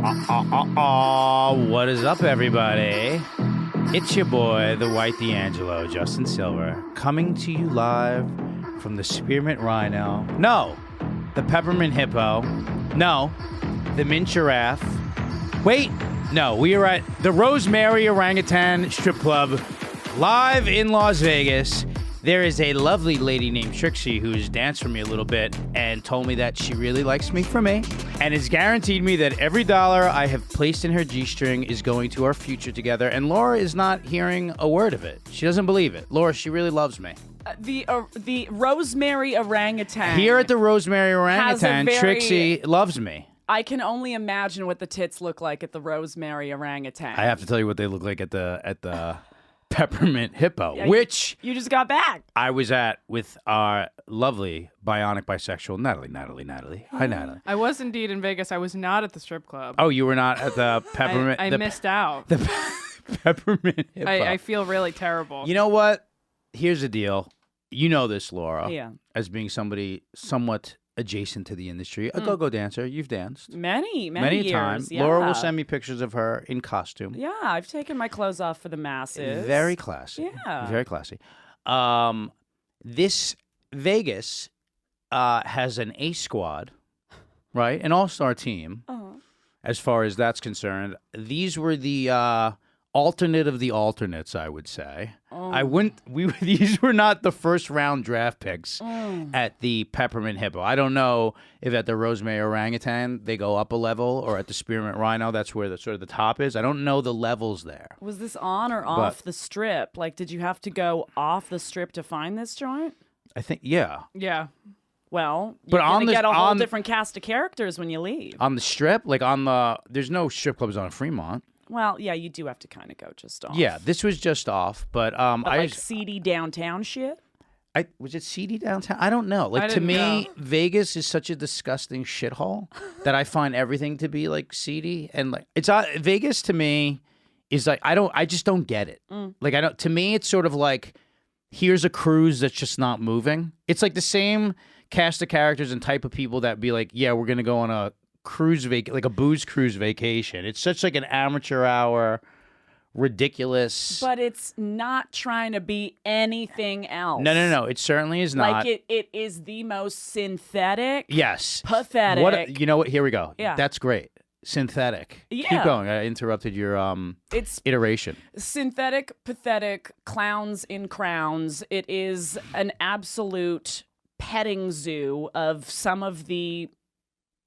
What is up, everybody? It's your boy, the White D'Angelo, Justin Silver, coming to you live from the Spearmint Rhino. No, the Peppermint Hippo. No, the Mint Giraffe. Wait, no, we are at the Rosemary Orangutan Strip Club, live in Las Vegas. There is a lovely lady named Trixie who's danced for me a little bit and told me that she really likes me for me and has guaranteed me that every dollar I have placed in her G-string is going to our future together. And Laura is not hearing a word of it. She doesn't believe it. Laura, she really loves me. The Rosemary Orangutan. Here at the Rosemary Orangutan, Trixie loves me. I can only imagine what the tits look like at the Rosemary Orangutan. I have to tell you what they look like at the Peppermint Hippo, Yeah, which you just got back. I was at with our lovely bionic bisexual Natalie. Hi, Natalie. I was indeed in Vegas. I was not at the strip club. Oh, you were not at the Peppermint? I missed out. The Peppermint Hippo. I feel really terrible. You know what? Here's the deal. You know this, Laura. Yeah. As being somebody somewhat adjacent to the industry, a go-go dancer. You've danced. Many Many years. times. Yeah. Laura will send me pictures of her in costume. Yeah, I've taken my clothes off for the masses. Very classy. Yeah. Very classy. This Vegas has an A squad, right? An all-star team, as far as that's concerned. These were the alternate of the alternates, I would say. These were not the first round draft picks at the Peppermint Hippo. I don't know if at the Rosemary Orangutan they go up a level, or at the Spearmint Rhino that's where the sort of the top is. I don't know the levels there. Was this on or off the strip? Like, did you have to go off the strip to find this joint? I think yeah. Well, you're going to get a whole different cast of characters when you leave. On the strip, like there's no strip clubs on Fremont. Well, yeah, you do have to kind of go just off. Yeah, this was just off, but like seedy downtown shit. Was it seedy downtown? I don't know. Like, to me, Vegas is such a disgusting shithole that I find everything to be like seedy, and like Vegas to me is like I just don't get it. Like to me it's sort of like, here's a cruise that's just not moving. It's like the same cast of characters and type of people that be like, yeah, we're gonna go on a cruise like a booze cruise vacation. It's such like an amateur hour, ridiculous. But it's not trying to be anything else. No. It certainly is not. Like it is the most synthetic. Yes. Pathetic. You know what? Here we go. Yeah. That's great. Synthetic. Yeah. Keep going. I interrupted your it's iteration. Synthetic, pathetic, clowns in crowns. It is an absolute petting zoo of some of the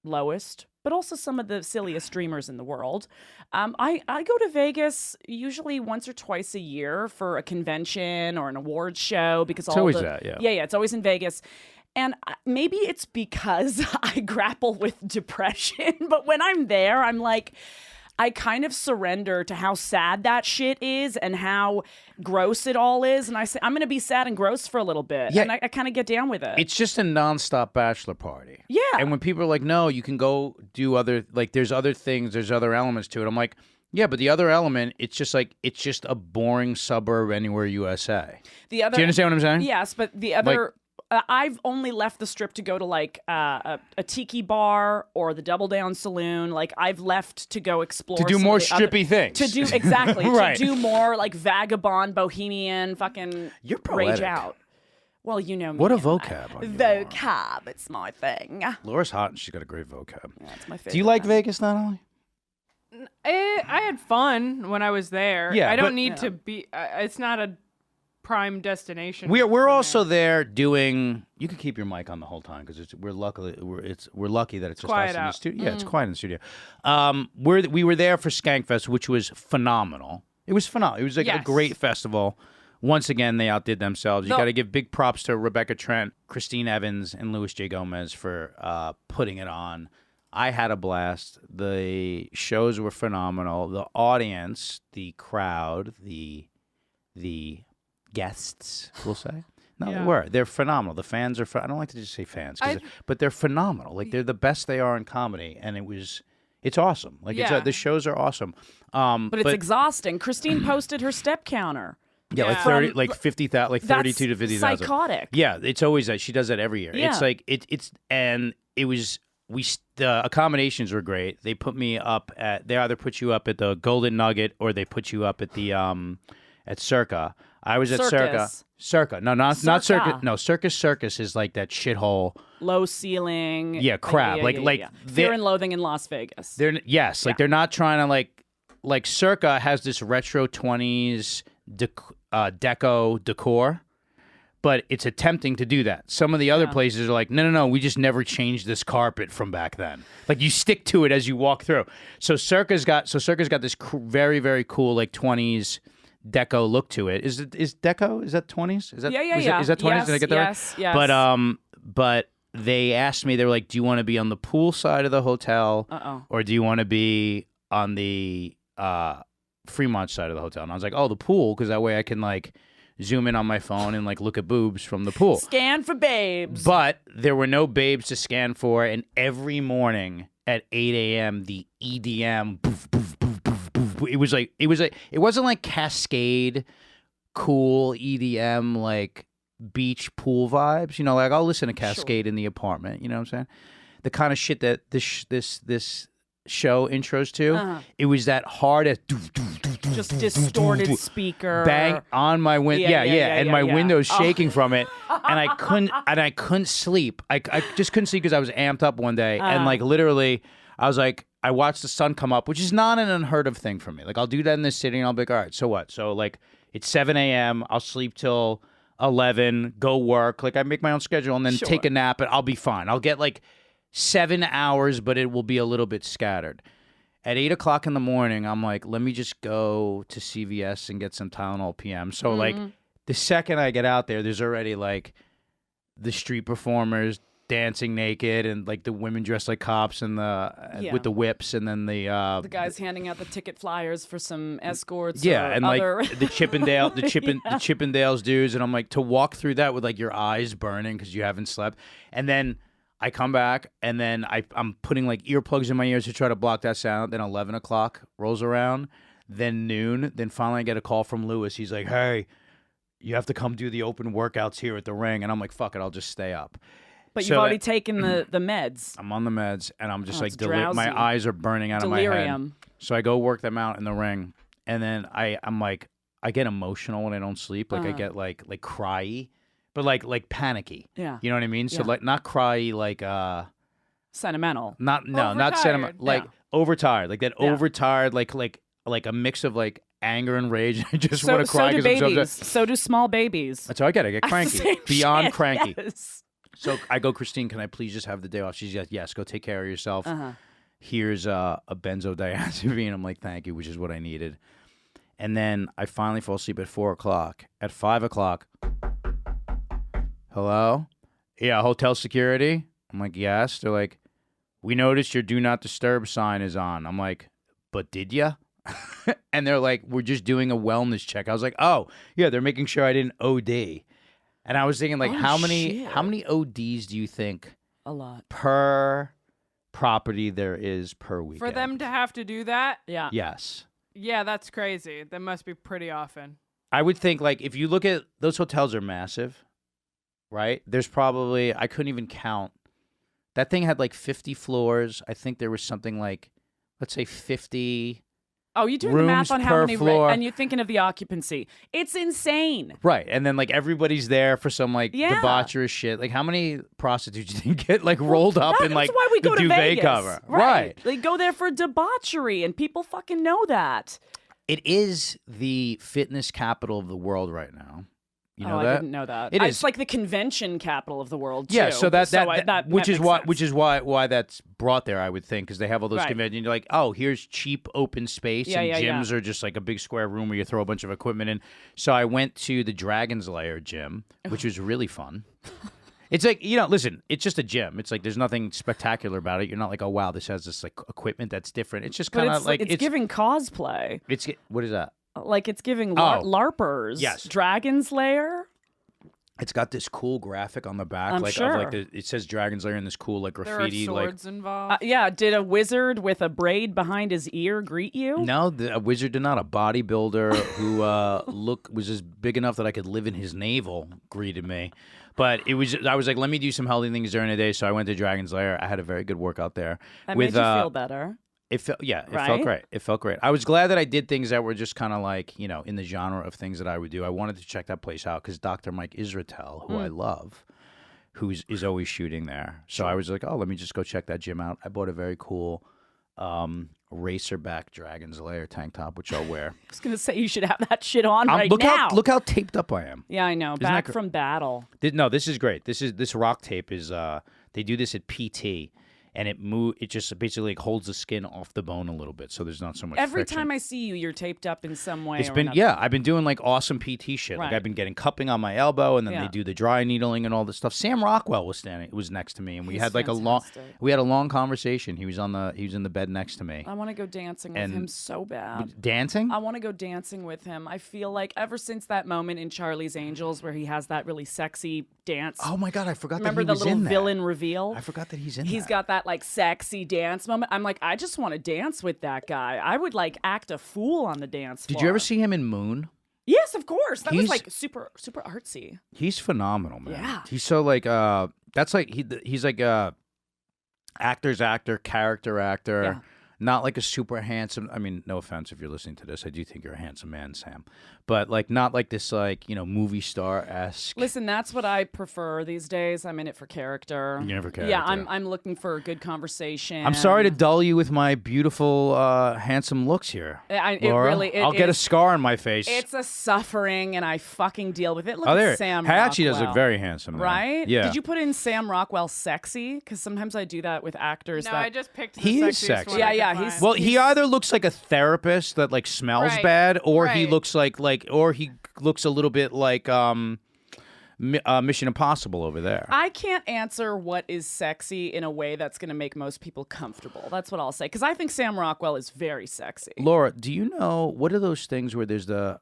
lowest, but also some of the silliest dreamers in the world. I go to Vegas usually once or twice a year for a convention or an awards show because it's always that, yeah. Yeah, it's always in Vegas. And maybe it's because I grapple with depression, but when I'm there, I'm like, I kind of surrender to how sad that shit is and how gross it all is. And I say, I'm going to be sad and gross for a little bit. Yeah. And I kind of get down with it. It's just a nonstop bachelor party. Yeah. And when people are like, no, you can go do other, like, there's other things, there's other elements to it. I'm like, yeah, but the other element, it's just a boring suburb anywhere USA. Do you understand what I'm saying? Yes, but the other... I've only left the strip to go to like a tiki bar or the Double Down Saloon. Like I've left to go explore to do more strippy things. To do exactly right. To do more like vagabond, bohemian, fucking rage out. Well, you know me. What a vocab! Vocab, it's my thing. Laura's hot and she's got a great vocab. Yeah, it's my favorite. Do you like Vegas, Natalie? I had fun when I was there. Yeah, I don't need to be. It's not a prime destination. We're also there doing. You could keep your mic on the whole time because we're lucky that it's just quiet us in the out. studio. Yeah, it's quiet in the studio. We were there for Skankfest, which was phenomenal. It was phenomenal. It was like a great festival. Once again, they outdid themselves. You got to give big props to Rebecca Trent, Christine Evans, and Louis J. Gomez for putting it on. I had a blast. The shows were phenomenal. The audience, the crowd, the guests, we'll say. No, they're phenomenal. The fans are. I don't like to just say fans, but they're phenomenal. Like they're the best they are in comedy, and it's awesome. Like the shows are awesome. But it's exhausting. Christine posted her step counter. Yeah, like 30, like 50,000, like 32 to 50,000. Psychotic. Yeah, it's always that. She does that every year. Yeah. It's like and it was the accommodations were great. They either put you up at the Golden Nugget or they put you up at the at Circa. I was at Circus. Circa. No, not Circus. Circa. No, Circus is like that shithole. Low ceiling. Yeah, crap. Like Fear and Loathing in Las Vegas. They're they're not trying to like Circa has this retro 20s deco decor, but it's attempting to do that. Some of the other places are like, no, we just never changed this carpet from back then. Like you stick to it as you walk through. So Circa's got this very, very cool like 20s deco look to it. Is deco? Is that 20s? Is that yeah. Is that 20s? Yes, Did I get that right? Yes. But they asked me, they were like, do you want to be on the pool side of the hotel or do you want to be on the Fremont side of the hotel? And I was like, oh, the pool, because that way I can like zoom in on my phone and like look at boobs from the pool. Scan for babes. But there were no babes to scan for, and every morning at 8 a.m. the EDM boof, boof, boof, boof, boof. It wasn't like Cascade cool EDM like beach pool vibes. You know, like I'll listen to Cascade in the apartment, you know what I'm saying? The kind of shit that this show intros to, it was that hard as just distorted speaker bang on my window. And my window's shaking from it, and I couldn't sleep. I just couldn't sleep because I was amped up one day, and like literally, I was like, I watched the sun come up, which is not an unheard of thing for me. Like I'll do that in this city, and I'll be like, all right, so what? So like it's 7 a.m. I'll sleep till 11, go work. Like I make my own schedule, and then take a nap, and I'll be fine. I'll get like 7 hours, but it will be a little bit scattered. At 8 o'clock in the morning, I'm like, let me just go to CVS and get some Tylenol PM. So like the second I get out there, there's already like the street performers dancing naked and like the women dressed like cops and with the whips, and then the guys handing out the ticket flyers for some escorts. And other... like the Chippendales dudes, and I'm like, to walk through that with like your eyes burning because you haven't slept, and then I come back, and then I'm putting like earplugs in my ears to try to block that sound. Then 11 o'clock rolls around, then noon, then finally I get a call from Lewis. He's like, hey, you have to come do the open workouts here at the ring. And I'm like, fuck it, I'll just stay up. But you've already taken the meds. I'm on the meds, and I'm just like, drowsy. my eyes are burning out Delirium. of my head. So I go work them out in the ring, and then I'm like, I get emotional when I don't sleep. Like I get like cryy. But like panicky. Yeah. You know what I mean? So like not cry like sentimental. Not sentimental, like overtired. Like that overtired like a mix of like anger and rage. I just want to cry because I'm so upset. So do small babies. That's how I get cranky. Beyond shit, cranky. Yes. So I go, Christine, can I please just have the day off? She's like, yes, go take care of yourself. Here's a benzodiazepine. I'm like, thank you, which is what I needed. And then I finally fall asleep at 4 o'clock. At 5 o'clock, hello? Yeah, hotel security? I'm like, yes. They're like, we noticed your do not disturb sign is on. I'm like, but did ya? And they're like, we're just doing a wellness check. I was like, oh, yeah, they're making sure I didn't OD. And I was thinking, like, how many ODs do you think a lot per property there is per weekend? For them to have to do that? Yeah. Yes. Yeah, that's crazy. That must be pretty often. I would think, like, if you look at those hotels are massive, right? There's probably, I couldn't even count. That thing had like 50 floors. I think there was something like, let's say 50 Oh, you're doing the math on how many floor. And you're thinking of the occupancy. It's insane. Right. And then like everybody's there for some like debaucherous shit. Like how many prostitutes do you think get like rolled up in like that's why we go the to duvet Vegas. cover? Right. They go there for debauchery and people fucking know that. It is the fitness capital of the world right now. You know that? I didn't know that. It is. It's like the convention capital of the world too. Yeah, so that which is why that's brought there, I would think, because they have all those conventions. You're like, oh, here's cheap open space, and gyms are just like a big square room where you throw a bunch of equipment in. So I went to the Dragon's Lair gym, which was really fun. It's like, you know, listen, it's just a gym. It's like there's nothing spectacular about it. You're not like, oh wow, this has this like equipment that's different. It's just kind of like it's giving cosplay. What is that? Like it's giving LARPers. Yes. Dragon's Lair. It's got this cool graphic on the back, I'm like sure. of like it says Dragon's Lair in this cool like There are graffiti. swords involved. Yeah, did a wizard with a braid behind his ear greet you? No, a wizard did not. A bodybuilder who was just big enough that I could live in his navel greeted me. But I was like, let me do some healthy things during the day. So I went to Dragon's Lair. I had a very good workout there. That made you feel better. It felt Right? felt great. It felt great. I was glad that I did things that were just kind of like, in the genre of things that I would do. I wanted to check that place out because Dr. Mike Israetel, who I love, is always shooting there. So I was like, oh, let me just go check that gym out. I bought a very cool racerback Dragon's Lair tank top, which I'll wear. I was gonna say you should have that shit on look now. Look how taped up I am. Yeah, I know. Back from battle. No, this is great. This rock tape is they do this at PT. And it just basically like holds the skin off the bone a little bit, so there's not so much Every friction. time I see you, you're taped up in some way. It's been I've been doing like awesome PT shit. Like Right. I've been getting cupping on my elbow, and then Yeah. they do the dry needling and all this stuff. Sam Rockwell was next to me, and we He's had like fantastic. a long conversation. He was in the bed next to me. I want to go dancing with And- him so bad. Dancing? I want to go dancing with him. I feel like ever since that moment in Charlie's Angels where he has that really sexy dance. Oh my god, I forgot Remember that he the was little in that. villain reveal? I forgot that he's in He's that. got that like sexy dance moment. I'm like, I just want to dance with that guy. I would like act a fool on the dance floor. Did you ever see him in Moon? Yes, of course. That was He's- like super artsy. He's phenomenal, man. Yeah. He's so like that's like he's like actor's actor, character actor. Yeah. Not like a super handsome. I mean, no offense if you're listening to this. I do think you're a handsome man, Sam. But like not like this like, movie star-esque. Listen, that's what I prefer these days. I'm in it for character. You're in it for Yeah, character. I'm looking for a good conversation. I'm sorry to dull you with my beautiful handsome looks here. Laura. I'll get a scar on my face. It's a suffering, and I fucking deal with it. Look there. at Sam He actually does look Rockwell. very handsome. Though. Right? Yeah. Did you put in Sam Rockwell sexy? Because sometimes I do that with actors. No, that... I just picked the He is sexiest sexy. one Yeah, I could yeah, find. he's- Well, he either looks like a therapist that like smells Right, bad, or he right. looks like or he looks a little bit like Mission Impossible over there. I can't answer what is sexy in a way that's going to make most people comfortable. That's what I'll say. Because I think Sam Rockwell is very sexy. Laura, do you know what are those things where there's the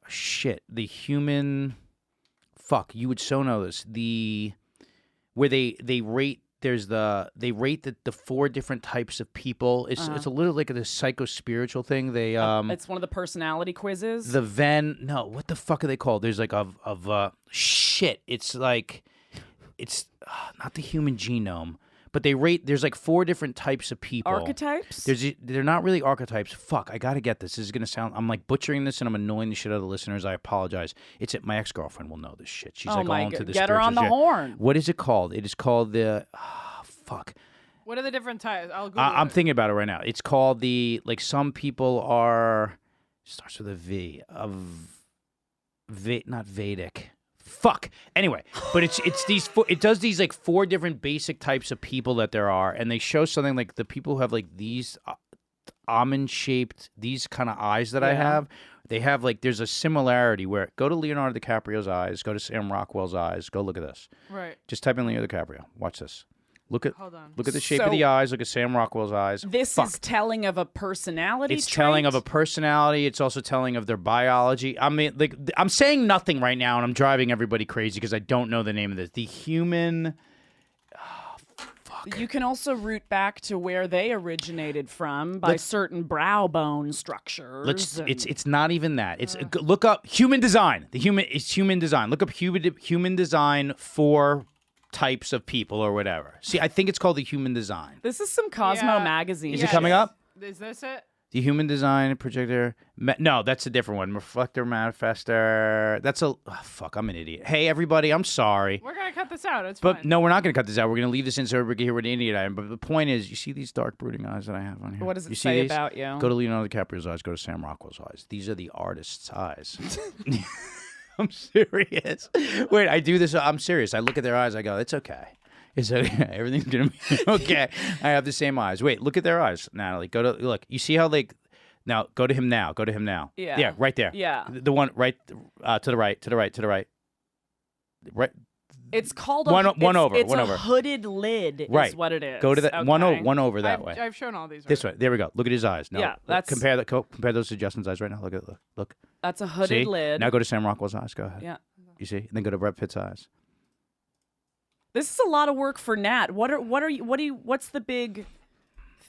human? Fuck, you would so know this. Where they rate. They rate the 4 different types of people. It's a little like a psycho-spiritual thing. They It's one of the personality quizzes. no, what the fuck are they called? There's like shit. It's like it's not the human genome, but they rate. There's like 4 different types of people. Archetypes? They're not really archetypes. Fuck, I gotta get this. This is gonna sound. I'm like butchering this, and I'm annoying the shit out of the listeners. I apologize. It's my ex-girlfriend will know this shit. She's Oh like my all into God. the Get her on the spiritual shit. horn. What is it called? It is called the. Fuck. What are the different types? I'll Google I'm it. thinking about it right now. It's called some people are starts with a V not Vedic. Fuck. Anyway, but it's these it does these like 4 different basic types of people that there are, and they show something like the people who have like these almond shaped these kind of eyes that I have. They have like there's a similarity where go to Leonardo DiCaprio's eyes, go to Sam Rockwell's eyes, go look at this. Right. Just type in Leonardo DiCaprio. Watch this. Hold on. Look at the shape of So- the eyes. Look at Sam Rockwell's eyes. This Fuck. is telling of a personality It's telling of a personality. It's also telling of their biology. I mean, like I'm saying nothing right now, and I'm driving everybody crazy because I don't know the name of this. The human. You can also root back to where they originated from by certain brow bone structures. It's not even that. It's look up human design. It's human design. Look up human design for types of people or whatever. See, I think it's called the human design. This is some Cosmo Yeah. magazine. Is it coming up? Is this it? The human design projector. No, that's a different one. Reflector, manifester. That's fuck. I'm an idiot. Hey, everybody. I'm sorry. We're gonna cut this out. It's But fine. no, we're not going to cut this out. We're going to leave this in so everybody can hear what an idiot I am. But the point is, you see these dark brooding eyes that I have on here? What does it You see say these? about you? Go to Leonardo DiCaprio's eyes. Go to Sam Rockwell's eyes. These are the artist's eyes. I'm serious. Wait, I do this. I'm serious. I look at their eyes. I go, it's okay. It's okay. Everything's going to be okay. I have the same eyes. Wait, look at their eyes, Natalie. Look. You see how now, go to him now. Go to him now. Yeah. Yeah, right there. Yeah. The one right to the right, to the right, to the right. Right. It's called One over, It's one a over. hooded lid. Right. Is what it is. Go to that Okay. one over that way. I've shown all these. This already. way. There we go. Look at his eyes. No, Yeah, that's- compare those to Justin's eyes right now. Look. That's a hooded See? lid. Now go to Sam Rockwell's eyes. Go ahead. Yeah. You see? And then go to Brett Pitt's eyes. This is a lot of work for Nat. What's the big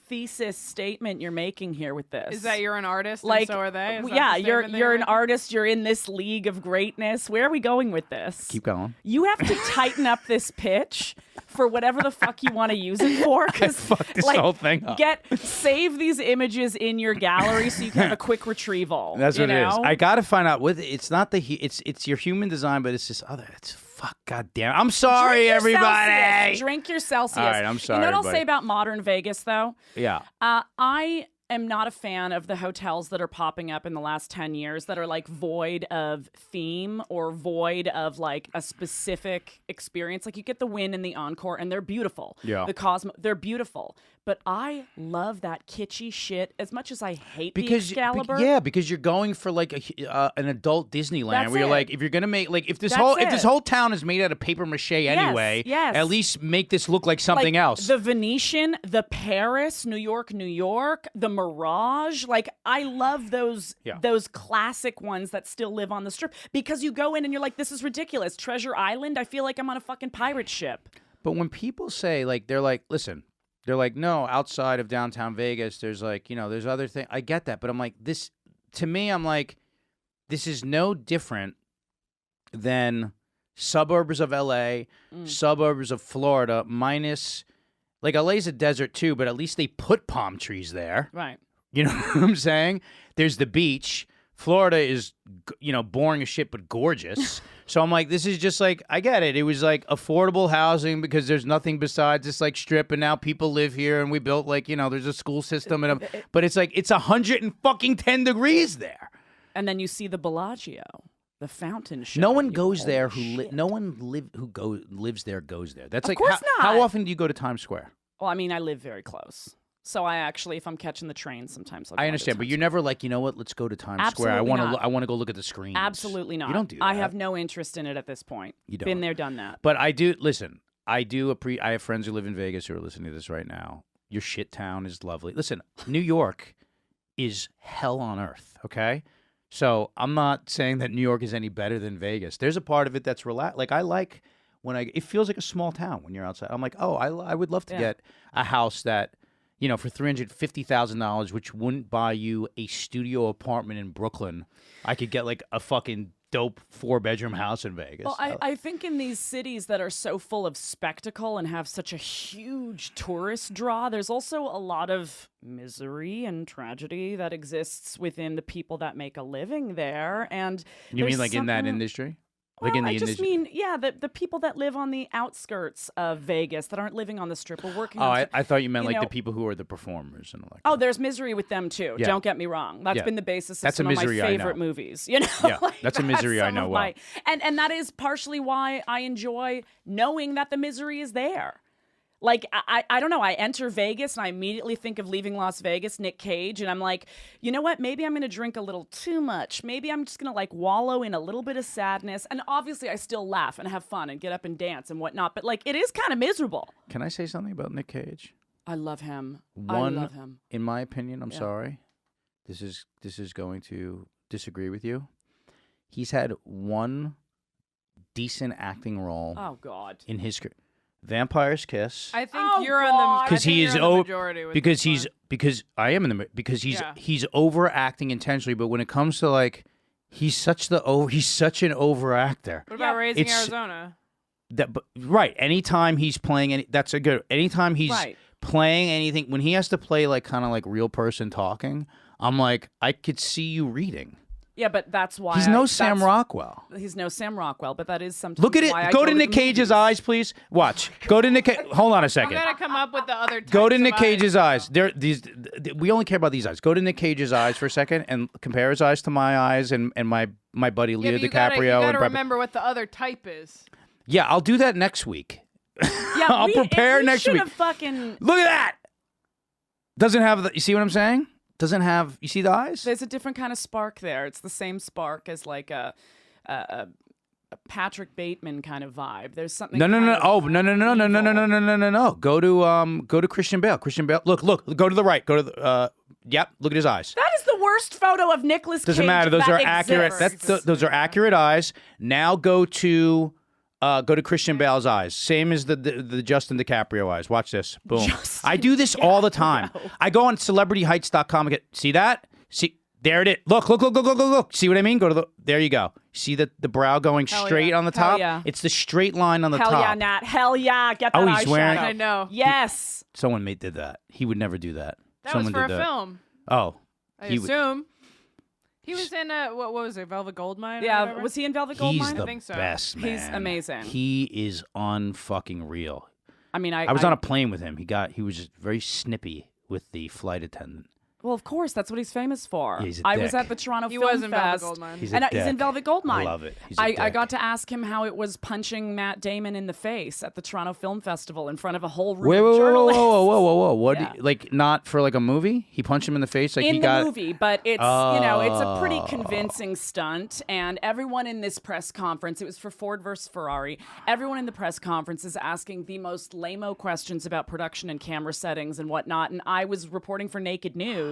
thesis statement you're making here with this? Is that you're an artist like, and so are they? Is that yeah, the you're statement they're an making? artist. You're in this league of greatness. Where are we going with this? Keep going. You have to tighten up this pitch for whatever the fuck you want to use it for. Because fucked this whole thing up. Save these images in your gallery so you can have a quick retrieval. That's what it is. know? I gotta find out with it's not it's your human design, but it's this other. It's fuck. God damn. I'm sorry, Drink your everybody. Celsius. Drink your Celsius. All right, I'm sorry, You know what I'll everybody. say about modern Vegas, though? Yeah. I am not a fan of the hotels that are popping up in the last 10 years that are like void of theme or void of like a specific experience. Like you get the Wynn and the Encore and they're beautiful. Yeah. The Cosmo, they're beautiful. But I love that kitschy shit as much as I hate the Because Excalibur. because you're going for like an adult Disneyland That's where you're it. like, if you're gonna make like if this That's whole it. town is made out of paper mache anyway, yes. at least make this look like something Like, else. The Venetian, the Paris, New York, the Mirage. Like I love those classic ones that still live on the strip because you go in and you're like, this is ridiculous. Treasure Island, I feel like I'm on a fucking pirate ship. But when people say like they're like, listen, they're like, no, outside of downtown Vegas, there's like, there's other things. I get that, but I'm like, this to me, I'm like, this is no different than suburbs of LA, suburbs of Florida, minus like LA's a desert too, but at least they put palm trees there. Right. You know what I'm saying? There's the beach. Florida is, boring as shit, but gorgeous. So I'm like, this is just like, I get it. It was like affordable housing because there's nothing besides this like strip, and now people live here, and we built like, there's a school system, but it's like it's 110 degrees there. And then you see the Bellagio, the fountain show. No one You goes go, there "Holy lives there goes there. That's Of like course how not. often do you go to Times Square? Well, I mean, I live very close. So I actually, if I'm catching the train, sometimes I'll go I into understand, but Times you're never like, you know what? Let's go to Times Square. Absolutely not. I want to go look at the screens. Absolutely not. You don't do that. I have no interest in it at this point. You don't. Been there, done that. But I do listen. I have friends who live in Vegas who are listening to this right now. Your shit town is lovely. Listen, New York is hell on earth. Okay, so I'm not saying that New York is any better than Vegas. There's a part of it that's relaxed. Like I like when it feels like a small town when you're outside. I'm like, oh, I would love to get a house that. For $350,000, which wouldn't buy you a studio apartment in Brooklyn, I could get like a fucking dope 4-bedroom house in Vegas. Well, I think in these cities that are so full of spectacle and have such a huge tourist draw, there's also a lot of misery and tragedy that exists within the people that make a living there. And you mean there's like in that something- industry? Well, Like in the I just industry? mean, the people that live on the outskirts of Vegas that aren't living on the strip or working Oh, on the I thought you meant you like know- the people who are the performers and like. Oh, there's misery with them too. Yeah. Don't get me wrong. That's Yeah. been the basis of That's a some of my misery I know. favorite movies. You know, Yeah, that's a misery I some know of well. and that is partially why I enjoy knowing that the misery is there. Like I don't know. I enter Vegas and I immediately think of Leaving Las Vegas, Nick Cage, and I'm like, you know what? Maybe I'm going to drink a little too much. Maybe I'm just going to like wallow in a little bit of sadness. And obviously, I still laugh and have fun and get up and dance and whatnot. But like, it is kind of miserable. Can I say something about Nick Cage? I love him. One, I love him. in my opinion, I'm sorry. This is going to disagree with you. He's had one decent acting role Oh God. in his career. Vampire's Kiss. I think Oh, you're God. on the Because he is majority with because this he's one. because I am in the because Yeah. he's overacting intentionally, but when it comes to like he's such an overactor. What about Raising It's- Arizona? Right. Anytime he's playing that's a good. Anytime he's Right. playing anything, when he has to play like kind of like real person talking, I'm like I could see you reading. Yeah, but that's why He's no Sam Rockwell. He's no Sam Rockwell, but that is sometimes Look at why I it. Go to the Nick Cage's movies. eyes, please. Watch. Go to Nick. Hold on a I'm second. gonna come up with the other. Go to types Nick of Cage's eyes. eyes. We only care about these eyes. Go to Nick Cage's eyes for a second and compare his eyes to my eyes and my buddy Yeah, Leo but you DiCaprio. gotta and Brad- remember what the other type is. Yeah, I'll do that next week. Yeah, I'll prepare next week. We should have fucking. Look at that. Doesn't have the. You see what I'm saying? Doesn't have. You see the eyes? There's a different kind of spark there. It's the same spark as like a Patrick Bateman kind of vibe. There's something. No. kind of Oh, no. evil. Go to Christian Bale. Christian Bale. Look. Go to the right. Go to the. Yep. Look at his eyes. That is the worst photo of Nicolas Cage. Doesn't matter. Those that are accurate. exists. Those are accurate eyes. Now go to Go to Christian Bale's eyes. Same as the Justin DiCaprio eyes. Watch this. Boom. Justin I do this all the time. I go on CelebrityHeights.com and get, see that? See, there it is. Look. See what I mean? Go to there you go. See the brow going straight on the Hell top? yeah. It's the straight line on the Hell top. yeah, Nat. Hell yeah. Get that Oh, he's wearing- eyeshadow. I know. Yes. Someone did that. He would never do that. That Someone was for did a that. film. Oh. I He would- assume. He was in what was it, Velvet Goldmine? Or Yeah. whatever? Was he in Velvet He's Goldmine? the I think so. best, man. He's amazing. He is unfucking real. I mean, I was on a plane with him. He was just very snippy with the flight attendant. Well, of course, that's what he's famous for. Yeah, he's a I was dick. at the Toronto He Film was in Velvet Fest. Goldmine. He's a And dick. he's in Velvet Goldmine. I love it. He's a I dick. got to ask him how it was punching Matt Damon in the face at the Toronto Film Festival in front of a whole room of journalists. Whoa. What? Yeah. Like, not for like a movie? He punched him in the face? Like in he the got. movie, but it's it's a pretty Oh. convincing stunt, and everyone in this press conference, it was for Ford versus Ferrari, everyone in the press conference is asking the most lame-o questions about production and camera settings and whatnot, and I was reporting for Naked News,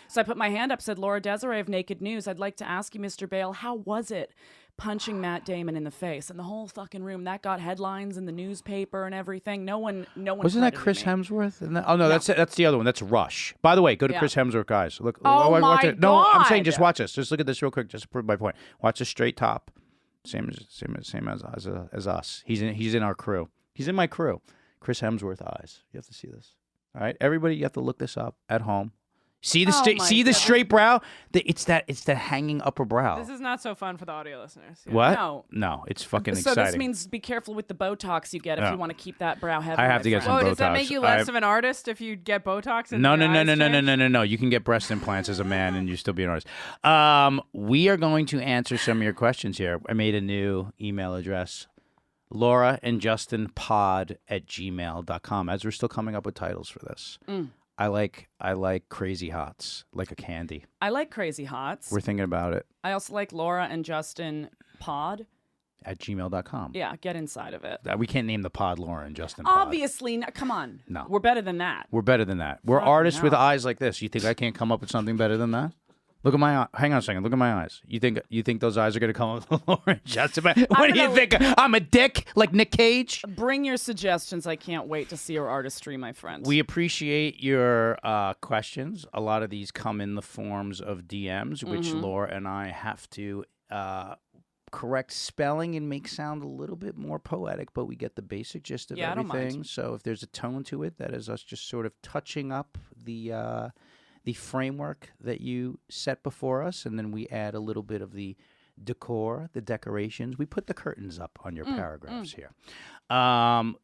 so I put my hand up, said, Laura Desiree of Naked News, I'd like to ask you, Mr. Bale, how was it punching Matt Damon in the face? And the whole fucking room, that got headlines in the newspaper and everything. No one Wasn't that credited Chris me. Hemsworth? Oh no, that's the other one. That's Rush. By the way, go to Yeah. Chris Hemsworth, guys. Look. Oh watch my it. No, I'm saying God. just watch this. Just look at this real quick. Just to prove my point. Watch the straight top. Same as us. He's in our crew. He's in my crew. Chris Hemsworth eyes. You have to see this. All right, everybody, you have to look this up at home. See the Oh straight. my See the goodness. straight brow. It's that hanging upper brow. This is not so fun for the audio listeners. Yeah. What? No. It's fucking So exciting. this means be careful with the Botox you get if Yeah. you want to keep that brow heavy. I have my to get friend. some Whoa, does that Botox. make you less I- of an artist if you get Botox? And No. your eyes change? No. You can get breast implants as a man and you still be an artist. We are going to answer some of your questions here. I made a new email address, Laura and Justin pod at gmail.com, as we're still coming up with titles for this. I like crazy hots, like a candy. I like Crazy Hots. We're thinking about it I also like Laura and Justin Pod. at gmail.com. Yeah, get inside of it. We can't name the pod Laura and Justin pod. Obviously, come on. No. We're better than that. We're better than that. We're Fucking artists with hell. eyes like this. You think I can't come up with something better than that? Look at my eye. Hang on a second. Look at my eyes. You think those eyes are going to come up with Lauren Justin? What do you gonna- think? I'm a dick like Nick Cage? Bring your suggestions. I can't wait to see your artistry, my friend. We appreciate your questions. A lot of these come in the forms of DMs, which Laura and I have to correct spelling and make sound a little bit more poetic, but we get the basic gist of Yeah, I don't mind. everything. So if there's a tone to it, that is us just sort of touching up the framework that you set before us, and then we add a little bit of the decor, the decorations. We put the curtains up on your paragraphs here.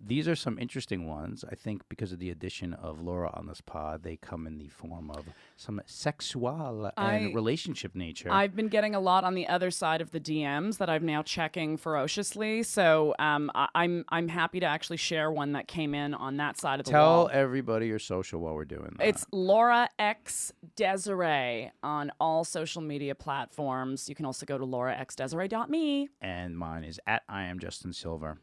These are some interesting ones. I think because of the addition of Laura on this pod, they come in the form of some sexual and relationship nature. I've been getting a lot on the other side of the DMs that I'm now checking ferociously. So I'm happy to actually share one that came in on that side of the wall. Tell everybody your social while we're doing that. It's Laura X Desiree on all social media platforms. You can also go to lauraxdesiree.me. And mine is at I am Justin Silver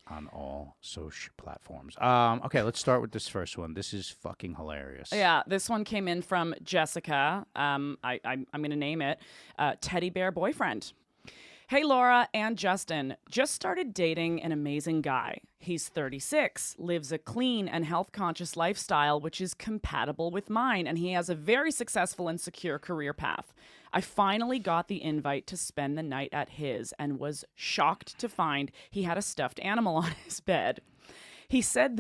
on all social platforms. Okay, let's start with this first one. This is fucking hilarious. Yeah, this one came in from Jessica. I'm going to name it Teddy Bear Boyfriend. Hey, Laura and Justin. Just started dating an amazing guy. He's 36, lives a clean and health-conscious lifestyle, which is compatible with mine, and he has a very successful and secure career path. I finally got the invite to spend the night at his and was shocked to find he had a stuffed animal on his bed. He said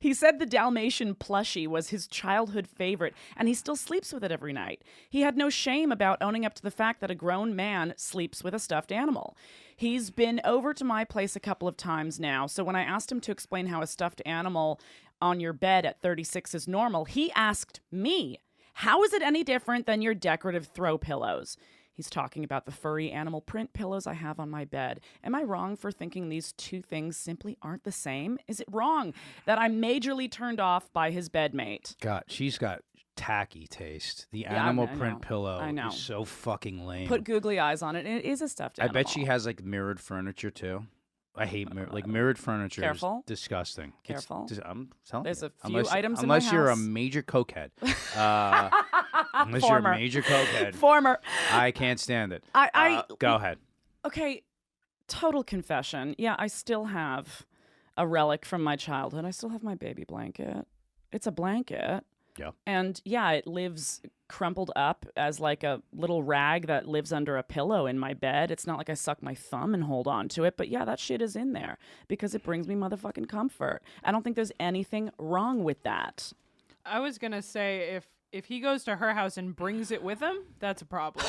the Dalmatian plushie was his childhood favorite, and he still sleeps with it every night. He had no shame about owning up to the fact that a grown man sleeps with a stuffed animal. He's been over to my place a couple of times now, so when I asked him to explain how a stuffed animal on your bed at 36 is normal, he asked me, how is it any different than your decorative throw pillows? He's talking about the furry animal print pillows I have on my bed. Am I wrong for thinking these two things simply aren't the same? Is it wrong that I'm majorly turned off by his bedmate? God, she's got tacky taste. The Yeah, animal I print know. pillow I know. is so fucking lame. Put googly eyes on it, and it is a stuffed I animal. bet she has like mirrored furniture too. I hate mirrored furniture. Careful. Is disgusting. It's Careful. I'm telling There's you. a few items in my unless you're a house. major cokehead. Unless you're Former. a major cokehead. Former. I can't stand it. I Go ahead. Okay, Total confession. Yeah, I still have a relic from my childhood. I still have my baby blanket. It's a blanket. Yeah. And yeah, it lives crumpled up as like a little rag that lives under a pillow in my bed. It's not like I suck my thumb and hold on to it, but yeah, that shit is in there because it brings me motherfucking comfort. I don't think there's anything wrong with that. I was gonna say if he goes to her house and brings it with him, that's a problem.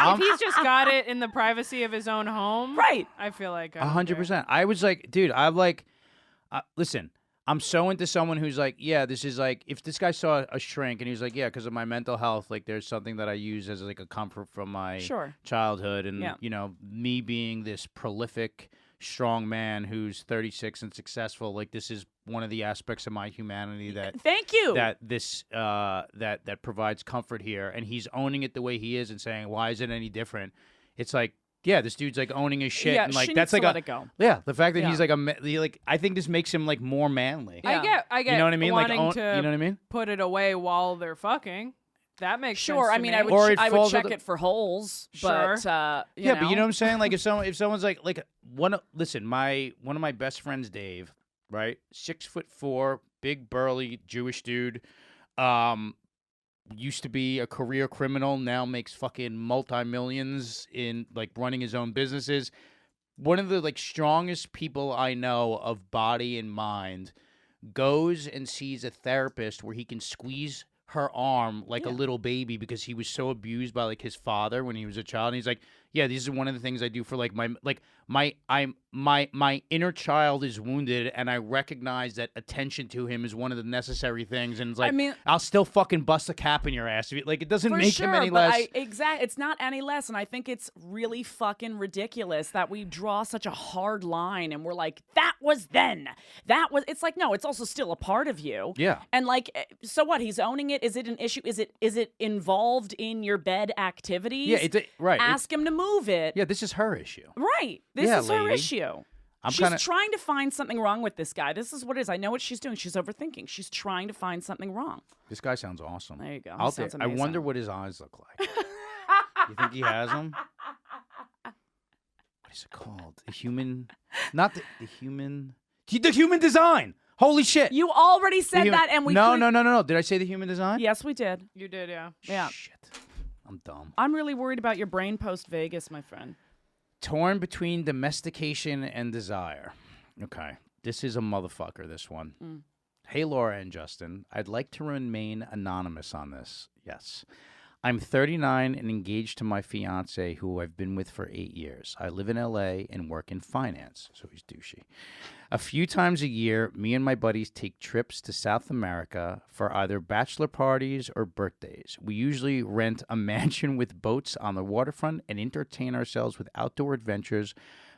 If he's just got it in the privacy of his own home, Right. I feel like 100%. I was like, dude, I'm like, listen, I'm so into someone who's like, yeah, this is like, if this guy saw a shrink and he was like, yeah, because of my mental health, like there's something that I use as like a comfort from my Sure. childhood. And, Yeah. you know, me being this prolific, strong man who's 36 and successful, like this is one of the aspects of my humanity that Thank you. that this that provides comfort here, and he's owning it the way he is and saying, why is it any different? It's like, yeah, this dude's like owning his shit, Yeah, and like she that's needs like to let it go. yeah, the fact that Yeah. he's like like I think this makes him like more manly. Yeah. I get You know what I mean? Like wanting to you know what I mean? put it away while they're fucking. That makes Sure. sense I to mean, me. I would, Or it I would falls check under- it for holes, Sure. but Yeah, but you know what I'm saying? Like if someone's like one of my best friends, Dave, right? 6'4", big burly Jewish dude, used to be a career criminal, now makes fucking multi-millions in like running his own businesses. One of the like strongest people I know of body and mind goes and sees a therapist where he can squeeze her arm like a little baby because he was so abused by like his father when he was a child. And he's like, yeah, this is one of the things I do for like my inner child is wounded, and I recognize that attention to him is one of the necessary things. And it's like, I mean- I'll still fucking bust a cap in your ass. Like, it doesn't For make sure, him any but less. It's not any less, and I think it's really fucking ridiculous that we draw such a hard line, and we're like, that was then, that was. It's like, no, it's also still a part of you. Yeah. And like, so what? He's owning it. Is it an issue? Is it involved in your bed activities? Yeah, right. Ask him to move it. Yeah, this is her issue. Right. This Yeah, is her lady. issue. I'm She's kinda- trying to find something wrong with this guy. This is what it is. I know what she's doing. She's overthinking. She's trying to find something wrong. This guy sounds awesome. There you go. He I'll sounds I wonder amazing. what his eyes look like. You think he has them? What is it called? The human, not the human, the human design. Holy shit! You already The said human- that, and we no, couldn't- no. Did I say the human design? Yes, we did. You did, yeah. Yeah. Shit. I'm dumb. I'm really worried about your brain post Vegas, my friend. Torn between domestication and desire. Okay. This is a motherfucker, this one. Hey, Laura and Justin. I'd like to remain anonymous on this. Yes. I'm 39 and engaged to my fiance, who I've been with for 8 years. I live in LA and work in finance, so he's douchey. A few times a year, me and my buddies take trips to South America for either bachelor parties or birthdays. We usually rent a mansion with boats on the waterfront and entertain ourselves with outdoor adventures,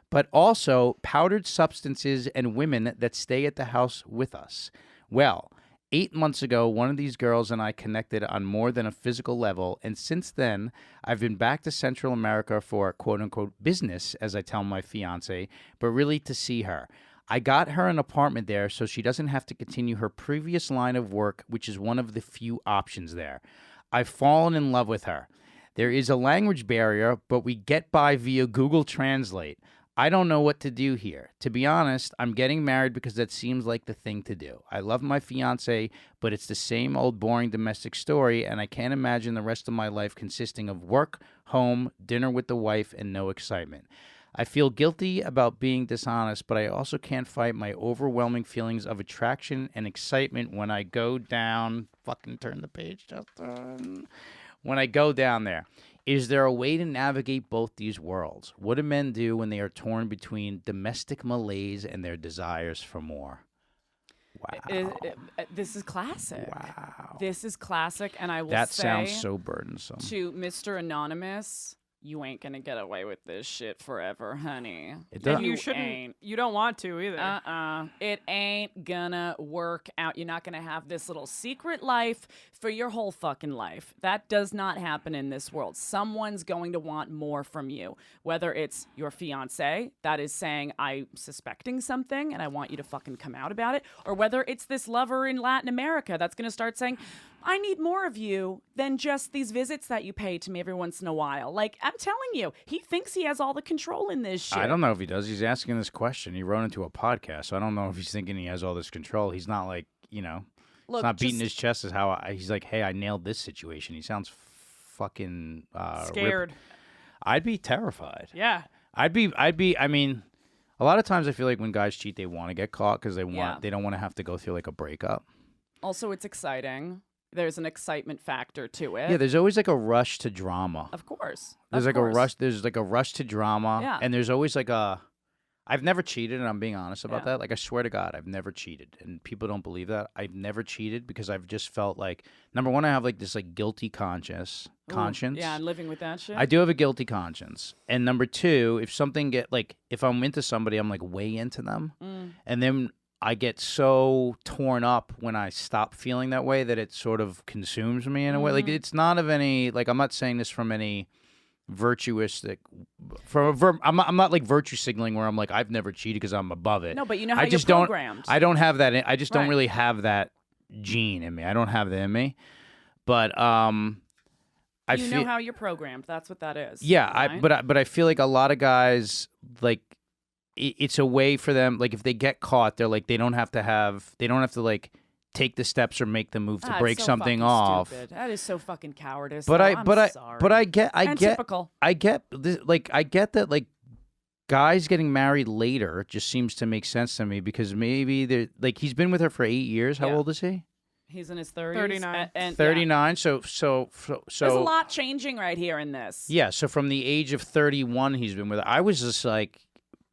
but also powdered substances and women that stay at the house with us. Well, 8 months ago, one of these girls and I connected on more than a physical level, and since then, I've been back to Central America for quote-unquote business, as I tell my fiance, but really to see her. I got her an apartment there so she doesn't have to continue her previous line of work, which is one of the few options there. I've fallen in love with her. There is a language barrier, but we get by via Google Translate. I don't know what to do here. To be honest, I'm getting married because that seems like the thing to do. I love my fiance, but it's the same old boring domestic story, and I can't imagine the rest of my life consisting of work, home, dinner with the wife, and no excitement. I feel guilty about being dishonest, but I also can't fight my overwhelming feelings of attraction and excitement when I go down. Fucking turn the page, Justin. When I go down there. Is there a way to navigate both these worlds? What do men do when they are torn between domestic malaise and their desires for more? Wow. This is classic. Wow. This is classic, and I will That say sounds so burdensome. to Mr. Anonymous, you ain't gonna get away with this shit forever, honey. It does- And you shouldn't. Ain't. You don't want to either. It ain't gonna work out. You're not gonna have this little secret life for your whole fucking life. That does not happen in this world. Someone's going to want more from you. Whether it's your fiance that is saying, I'm suspecting something and I want you to fucking come out about it, or whether it's this lover in Latin America that's gonna start saying, I need more of you than just these visits that you pay to me every once in a while. Like, I'm telling you, he thinks he has all the control in this shit. I don't know if he does. He's asking this question. He wrote into a podcast, so I don't know if he's thinking he has all this control. He's not like, Look, he's not beating his chest as how he's like, hey, I nailed this situation. He sounds fucking Scared. I'd be terrified. Yeah. I mean, a lot of times I feel like when guys cheat, they want to get caught because they don't want to have to go through like a breakup. Also, it's exciting. There's an excitement factor to it. Yeah, there's always like a rush to drama. Of course. There's like a rush. There's like a rush to drama. Yeah. And there's always like a. I've never cheated, and I'm being honest about Yeah. that. Like, I swear to God, I've never cheated, and people don't believe that. I've never cheated because I've just felt like, number one, I have like this like guilty conscience. Yeah, and living with that shit. I do have a guilty conscience, and number two, if I'm into somebody, I'm like way into them, and then I get so torn up when I stop feeling that way that it sort of consumes me in a way. Like, it's not of any, like, I'm not saying this from any virtuistic, I'm not like virtue signaling where I'm like, I've never cheated because I'm above it. No, but you know how I you're just programmed. I don't have that. I just don't Right. really have that gene in me. I don't have that in me. But I you feel know how you're programmed. That's what that is. yeah. right? But I feel like a lot of guys like it's a way for them. Like if they get caught, they're like they don't have to like take the steps or make the move to Ah, it's break so something fucking off. Stupid. That is so fucking cowardice. But though. I get typical. I get this, like I get that like guys getting married later just seems to make sense to me because maybe they're like he's been with her for 8 years. How Yeah. old is he? He's in his 30s. 39. And 39. So there's a lot changing right here in this. yeah. So from the age of 31, he's been with her. I was just like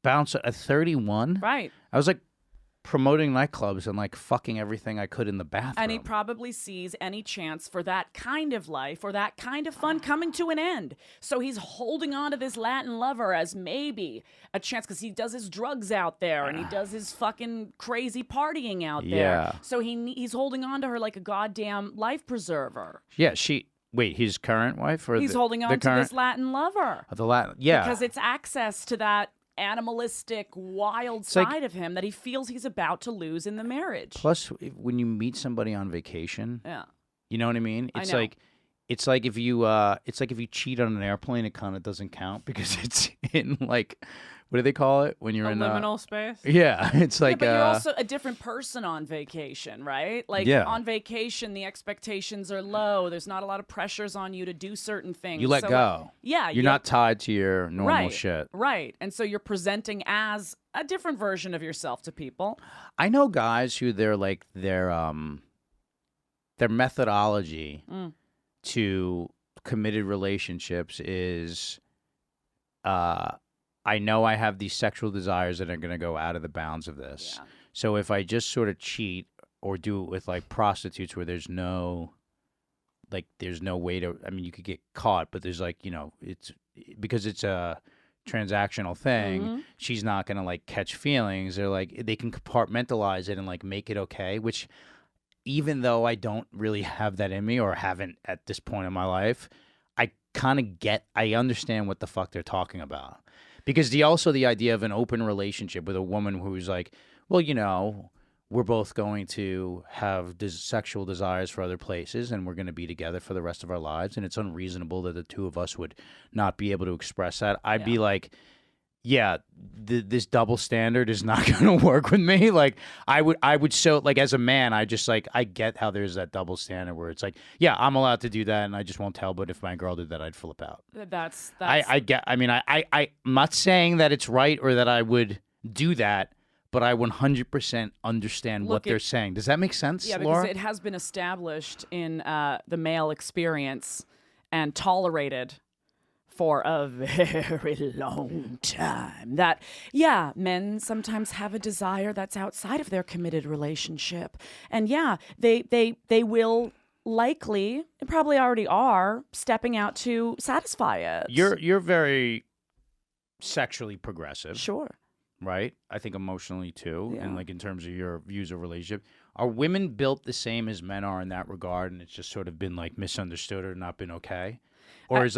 bounce at 31. Right. I was like promoting nightclubs and like fucking everything I could in the bathroom. And he probably sees any chance for that kind of life or that kind of fun coming to an end. So he's holding on to this Latin lover as maybe a chance because he does his drugs out there and he does his fucking crazy partying out there. Yeah. So he's holding on to her like a goddamn life preserver. Yeah, wait, his current wife or He's the, holding on the to current, this Latin lover. the Latin, yeah, Because it's access to that animalistic, wild like- side of him that he feels he's about to lose in the marriage. Plus, when you meet somebody on vacation, Yeah. you know what I mean. I It's know. like if you cheat on an airplane, it kind of doesn't count because it's in like what do they call it when you're A in liminal space. Yeah, it's like But you're also a different person on vacation, right? Like Yeah. on vacation, the expectations are low. There's not a lot of pressures on you to do certain things. you let So, go. Yeah. You're not tied to your normal right, shit. Right. And so you're presenting as a different version of yourself to people. I know guys who their methodology to committed relationships is I know I have these sexual desires that are going to go out of the bounds of this. Yeah. So if I just sort of cheat or do it with like prostitutes where there's no way to, I mean, you could get caught, but there's like, it's because it's a transactional thing. She's not going to like catch feelings. They're like, they can compartmentalize it and like make it okay, which even though I don't really have that in me or haven't at this point in my life, I understand what the fuck they're talking about. Because the idea of an open relationship with a woman who's like, well, we're both going to have sexual desires for other places and we're going to be together for the rest of our lives. And it's unreasonable that the two of us would not be able to express that. I'd be like, yeah, this double standard is not going to work with me. Like I would so like as a man, I just like, I get how there's that double standard where it's like, yeah, I'm allowed to do that and I just won't tell. But if my girl did that, I'd flip out. That's I'm not saying that it's right or that I would do that, but I 100% understand what they're saying. Does that make sense, Yeah, Laura? because it has been established in the male experience and tolerated for a very long time that, yeah, men sometimes have a desire that's outside of their committed relationship. And yeah, they will likely, and probably already are, stepping out to satisfy it. You're very sexually progressive. Sure. Right? I think emotionally too, Yeah. and like in terms of your views of relationship. Are women built the same as men are in that regard, and it's just sort of been like misunderstood or not been okay? Or is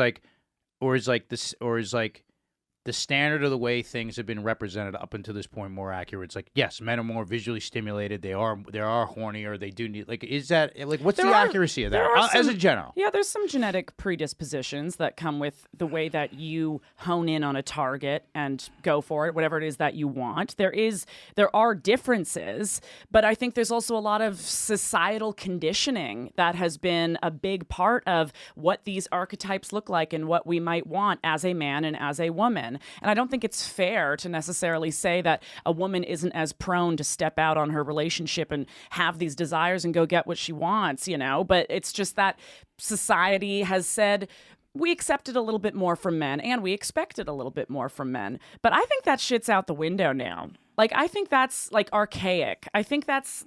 the standard of the way things have been represented up until this point more accurate? It's like, yes, men are more visually stimulated. They are hornier. They do need, like, is that, like, what's the accuracy of that as a general? Yeah, there's some genetic predispositions that come with the way that you hone in on a target and go for it, whatever it is that you want. There are differences, but I think there's also a lot of societal conditioning that has been a big part of what these archetypes look like and what we might want as a man and as a woman. And I don't think it's fair to necessarily say that a woman isn't as prone to step out on her relationship and have these desires and go get what she wants, but it's just that society has said we accepted a little bit more from men and we expected a little bit more from men. But I think that shit's out the window now. Like, I think that's like archaic. I think that's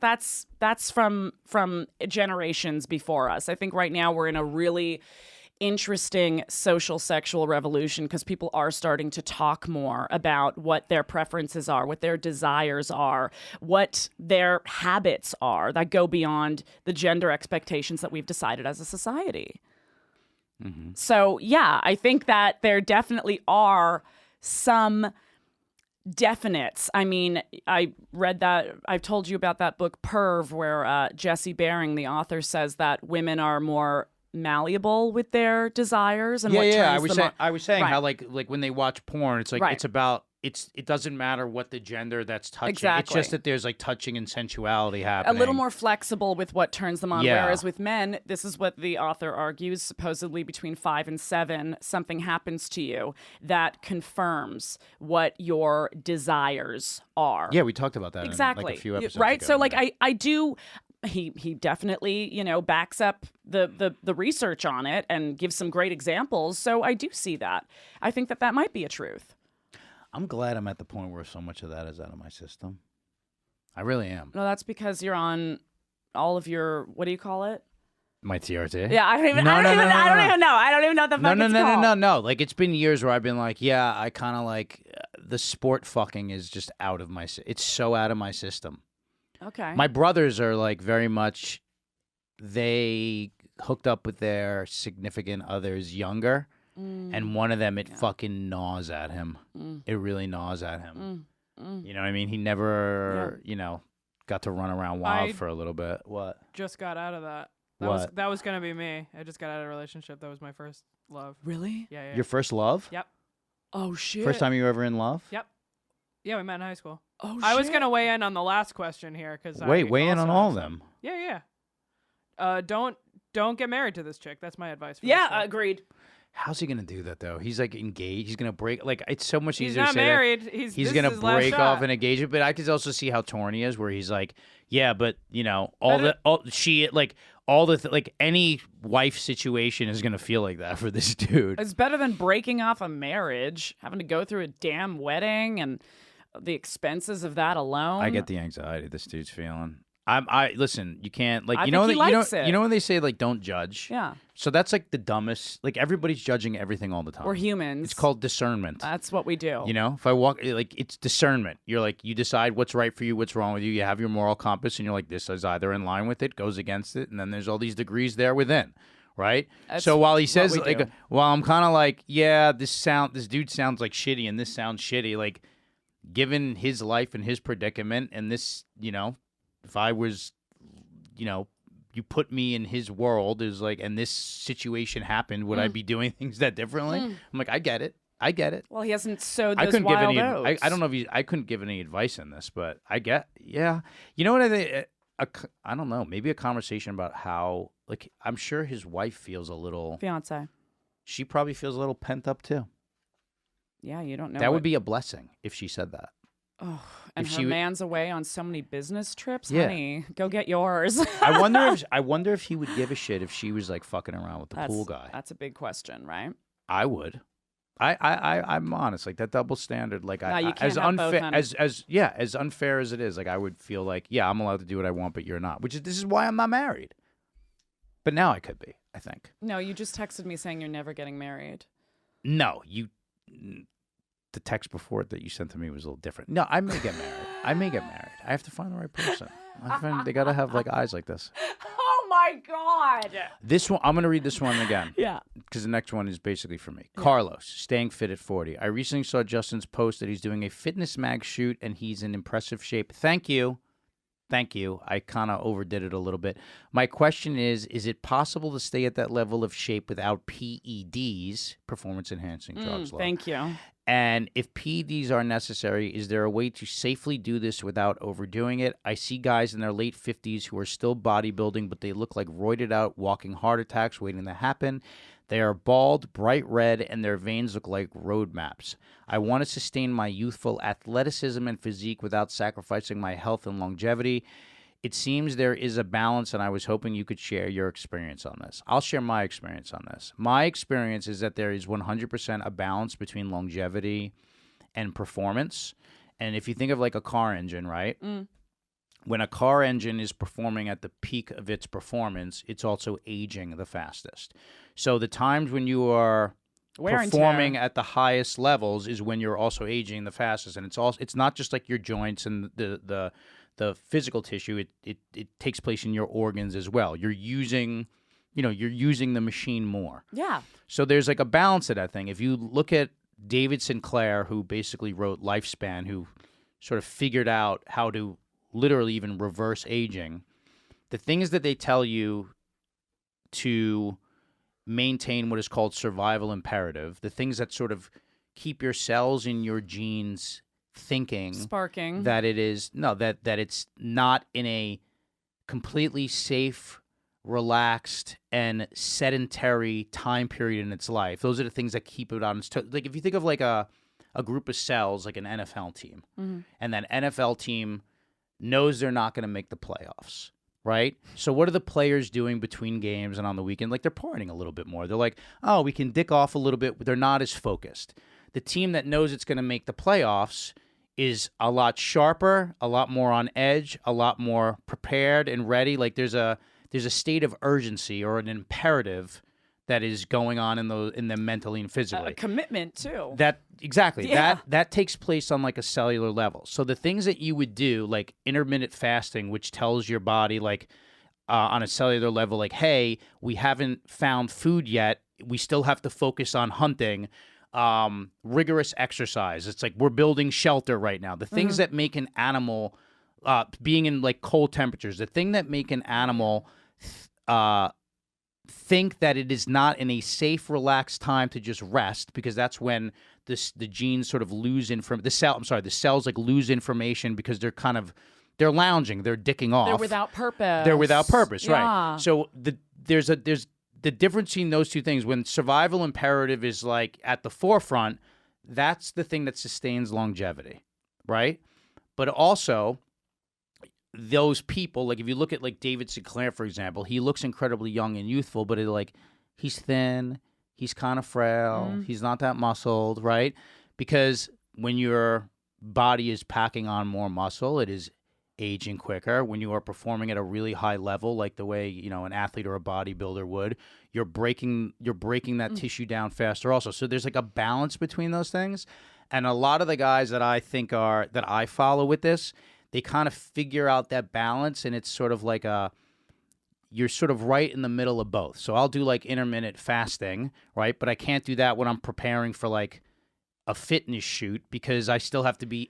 from generations before us. I think right now we're in a really interesting social sexual revolution because people are starting to talk more about what their preferences are, what their desires are, what their habits are that go beyond the gender expectations that we've decided as a society. Mm-hmm. So, yeah, I think that there definitely are some definites. I mean, I read that, I've told you about that book Perv, where Jesse Baring, the author, says that women are more malleable with their desires and what turns them on. I was saying right. how like when they watch porn, it's like right. it's about it doesn't matter what the gender that's touching. Exactly. It's just that there's like touching and sensuality happening. A little more flexible with what turns them on. Yeah. Whereas with men, this is what the author argues, supposedly between 5 and 7, something happens to you that confirms what your desires are. Yeah, we talked about that exactly. in like a few episodes right? ago. So like I do. He definitely, backs up the research on it and gives some great examples. So I do see that. I think that might be a truth. I'm glad I'm at the point where so much of that is out of my system. I really am. No, that's because you're on all of your, what do you call it? My TRT? Yeah, I don't even know. I don't even know what the fuck it's called. No. Like, it's been years where I've been like, yeah, I kind of like, the sport fucking is just out of my, it's so out of my system. Okay. My brothers are like very much, they hooked up with their significant others younger, and one of them, it fucking gnaws at him. It really gnaws at him. You know what I mean? He never, got to run around wild for a little bit. What? Just got out of that. That was going to be me. I just got out of a relationship. That was my first love. Really? Yeah. Your first love? Yep. Oh, shit. First time you were ever in love? Yep. Yeah, we met in high school. Oh, shit. I was going to weigh in on the last question here because weigh in on all of them. Yeah. Don't get married to this chick. That's my advice. For yeah, agreed. How's he gonna do that though? He's like engaged. He's gonna break. Like, it's so much easier. He's not to say married. That. He's gonna break off an engagement. But I could also see how torn he is, where he's like, yeah, but any wife situation is gonna feel like that for this dude. It's better than breaking off a marriage, having to go through a damn wedding and the expenses of that alone. I get the anxiety this dude's feeling. I listen. You can't like I you think know he likes it. You know when they say like don't judge. Yeah. So that's like the dumbest. Like everybody's judging everything all the time. We're humans. It's called discernment. That's what we do. You know, if I walk like it's discernment. You're like you decide what's right for you, what's wrong with you. You have your moral compass, and you're like this is either in line with it, goes against it, and then there's all these degrees there within. Right. So while he says like, well, I'm kind of like, yeah, this dude sounds like shitty, and this sounds shitty. Like, given his life and his predicament, and this, if I was. You put me in his world is like, and this situation happened, would I be doing things that differently? I'm like, I get it. Well, he hasn't sowed those wild oats. I don't know if I couldn't give any advice in this, but yeah. You know what I think? I don't know. Maybe a conversation about how, like, I'm sure his wife feels a little. Fiance. She probably feels a little pent up too. Yeah, you don't know. That would be a blessing if she said that. Oh, and her man's away on so many business trips. Yeah. Honey, go get yours. I wonder if he would give a shit if she was like fucking around with the pool guy. That's a big question, right? I would. I'm honest. Like that double standard. Like you can't as have unfair both, as unfair as it is. Like I would feel like I'm allowed to do what I want, but you're not. This is why I'm not married. But now I could be. I think. No, you just texted me saying you're never getting married. No, the text before it that you sent to me was a little different. No, I may get married. I have to find the right person. They got to have like eyes like this. Oh my God. This one, I'm going to read this one again. Yeah. Because the next one is basically for me. Carlos, staying fit at 40. I recently saw Justin's post that he's doing a fitness mag shoot and he's in impressive shape. Thank you. Thank you. I kind of overdid it a little bit. My question is it possible to stay at that level of shape without PEDs, performance-enhancing drugs? Thank you. And if PEDs are necessary, is there a way to safely do this without overdoing it? I see guys in their late 50s who are still bodybuilding, but they look like roided out, walking heart attacks waiting to happen. They are bald, bright red, and their veins look like road maps. I want to sustain my youthful athleticism and physique without sacrificing my health and longevity. It seems there is a balance, and I was hoping you could share your experience on this. I'll share my experience on this. My experience is that there is 100% a balance between longevity and performance. And if you think of like a car engine, right? When a car engine is performing at the peak of its performance, it's also aging the fastest. So the times when you are performing at the highest levels is when you're also aging the fastest. And it's not just like your joints and the physical tissue. It takes place in your organs as well. You're using the machine more. Yeah. So there's like a balance to that thing. If you look at David Sinclair, who basically wrote Lifespan, who sort of figured out how to literally even reverse aging, the things that they tell you to maintain what is called survival imperative, the things that sort of keep your cells in your genes thinking sparking that it's not in a completely safe, relaxed, and sedentary time period in its life. Those are the things that keep it on its toes. Like if you think of like a group of cells, like an NFL team, and that NFL team knows they're not going to make the playoffs, right? So what are the players doing between games and on the weekend? Like they're partying a little bit more. They're like, oh, we can dick off a little bit. They're not as focused. The team that knows it's going to make the playoffs is a lot sharper, a lot more on edge, a lot more prepared and ready. Like there's a state of urgency or an imperative that is going on in them mentally and physically. A commitment too. Exactly. Yeah. That takes place on like a cellular level. So the things that you would do, like intermittent fasting, which tells your body like on a cellular level, like, hey, we haven't found food yet. We still have to focus on hunting. Rigorous exercise. It's like we're building shelter right now. The things that make an animal, being in like cold temperatures, the thing that make an animal think that it is not in a safe, relaxed time to just rest, because that's when the genes sort of lose the cells like lose information because they're lounging, they're dicking off. They're without purpose. Right? So there's the difference between those two things. When survival imperative is like at the forefront, that's the thing that sustains longevity, right? But also, those people, like if you look at like David Sinclair, for example, he looks incredibly young and youthful, but he's thin, he's kind of frail, he's not that muscled, right? Because when your body is packing on more muscle, it is aging quicker. When you are performing at a really high level, like the way an athlete or a bodybuilder would, you're breaking that tissue down faster also. So there's like a balance between those things. And a lot of the guys that I follow with this, they kind of figure out that balance, and it's sort of like you're sort of right in the middle of both. So I'll do like intermittent fasting, right? But I can't do that when I'm preparing for like a fitness shoot, because I have to be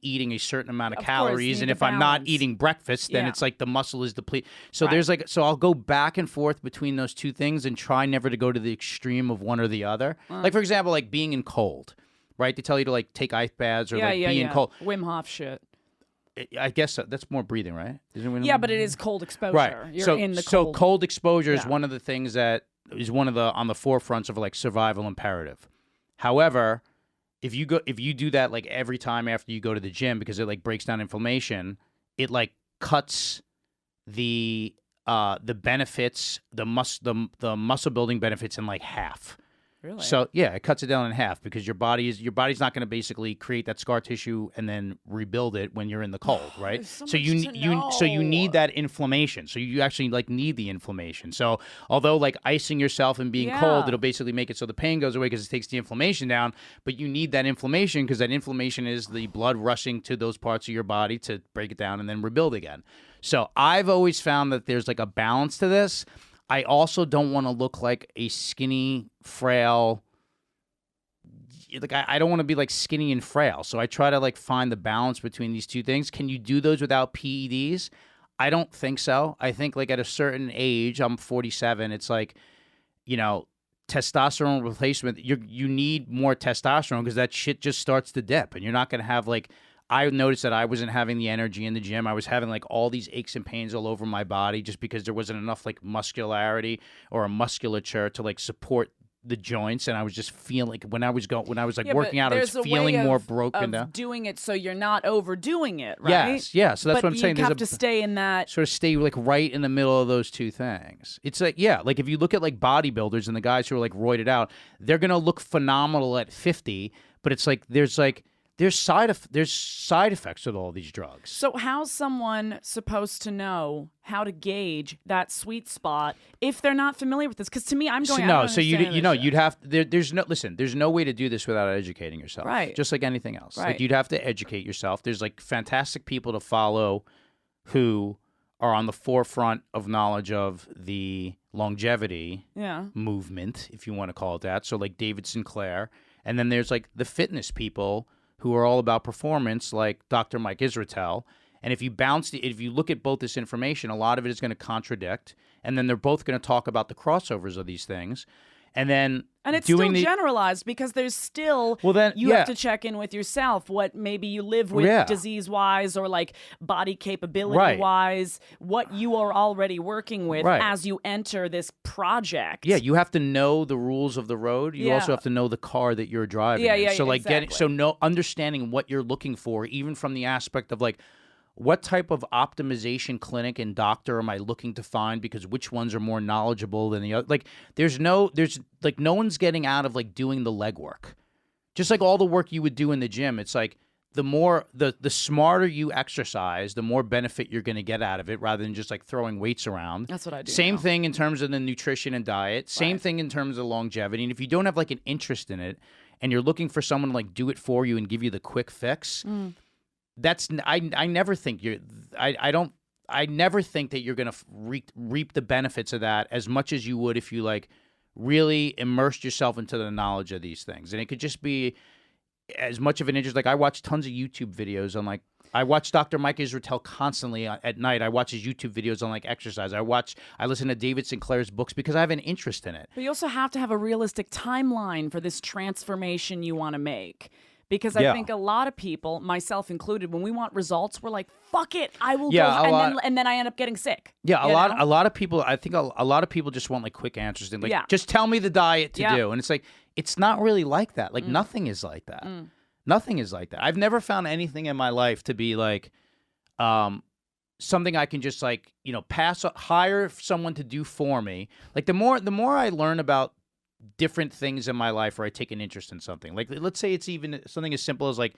eating a certain amount of calories, and if I'm not eating breakfast, then it's like the muscle is depleted. So there's so I'll go back and forth between those two things and try never to go to the extreme of one or the other. Like for example, like being in cold, right? They tell you to like take ice baths or be in cold. Wim Hof shit. I guess that's more breathing, right? But it is cold exposure. Right. You're in the cold. So cold exposure is one of the things that is on the forefronts of like survival imperative. However, if you do that like every time after you go to the gym, because it like breaks down inflammation, it like cuts the benefits, the muscle building benefits in like half. Really? So yeah, it cuts it down in half, because your body's not going to basically create that scar tissue and then rebuild it when you're in the cold, right? So you need that inflammation. So you actually like need the inflammation. So although like icing yourself and being cold, it'll basically make it so the pain goes away because it takes the inflammation down, but you need that inflammation because that inflammation is the blood rushing to those parts of your body to break it down and then rebuild again. So I've always found that there's like a balance to this. I also don't want to look like a skinny, frail. Like I don't want to be like skinny and frail. So I try to like find the balance between these two things. Can you do those without PEDs? I don't think so. I think like at a certain age, I'm 47. It's like, testosterone replacement. You need more testosterone because that shit just starts to dip, and you're not gonna have like. I noticed that I wasn't having the energy in the gym. I was having like all these aches and pains all over my body just because there wasn't enough like muscularity or a musculature to like support the joints, and I was just feeling like when I was working out, I was feeling more broken down. Doing it so you're not overdoing it, right? Yes, yeah. So that's what I'm saying. You have to stay in that sort of stay like right in the middle of those two things. It's like like if you look at like bodybuilders and the guys who are like roided out, they're gonna look phenomenal at 50, but it's like there's side effects with all these drugs. So how's someone supposed to know how to gauge that sweet spot if they're not familiar with this? Because to me, I'm going. You'd have there's no way to do this without educating yourself. Right. Just like anything else. Right. Like you'd have to educate yourself. There's like fantastic people to follow who are on the forefront of knowledge of the longevity movement, if you want to call it that. So like David Sinclair, and then there's like the fitness people who are all about performance, like Dr. Mike Israetel. And if you look at both this information, a lot of it is going to contradict, and then they're both going to talk about the crossovers of these things. And it's still generalized because there's still you have to check in with yourself what maybe you live with disease-wise or like body capability-wise, what you are already working with as you enter this project. Yeah, you have to know the rules of the road. You also have to know the car that you're driving. So like exactly. Understanding what you're looking for, even from the aspect of like, what type of optimization clinic and doctor am I looking to find? Because which ones are more knowledgeable than the other? Like, there's no one's getting out of like doing the legwork. Just like all the work you would do in the gym, it's like the smarter you exercise, the more benefit you're going to get out of it, rather than just like throwing weights around. That's what I do. Same thing in terms of the nutrition and diet. Same thing in terms of longevity. And if you don't have like an interest in it, and you're looking for someone to like do it for you and give you the quick fix. I never think I never think that you're gonna reap the benefits of that as much as you would if you like really immersed yourself into the knowledge of these things. And it could just be as much of an interest. Like I watch tons of YouTube videos on like I watch Dr. Mike Israetel constantly at night. I watch his YouTube videos on like exercise. I listen to David Sinclair's books because I have an interest in it. But you also have to have a realistic timeline for this transformation you want to make. Because I think a lot of people, myself included, when we want results, we're like, "Fuck it, I will go," and then I end up getting sick. Yeah, a lot of people. I think a lot of people just want like quick answers and like, just tell me the diet to do, and it's like it's not really like that. Like nothing is like that. Nothing is like that. I've never found anything in my life to be like, something I can just like hire someone to do for me. Like the more I learn about different things in my life where I take an interest in something. Like let's say it's even something as simple as like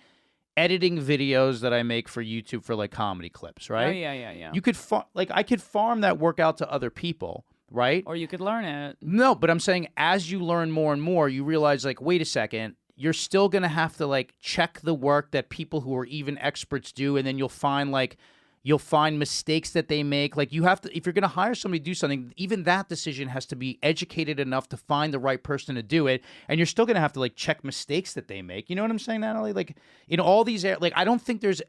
editing videos that I make for YouTube for like comedy clips, right? Oh yeah. You could I could farm that work out to other people, right? Or you could learn it. No, but I'm saying as you learn more and more, you realize like, wait a second, you're still going to have to like check the work that people who are even experts do, and then you'll find mistakes that they make. Like you have to, if you're going to hire somebody to do something, even that decision has to be educated enough to find the right person to do it. And you're still going to have to like check mistakes that they make. You know what I'm saying, Natalie? Like in all these, like, I don't think there's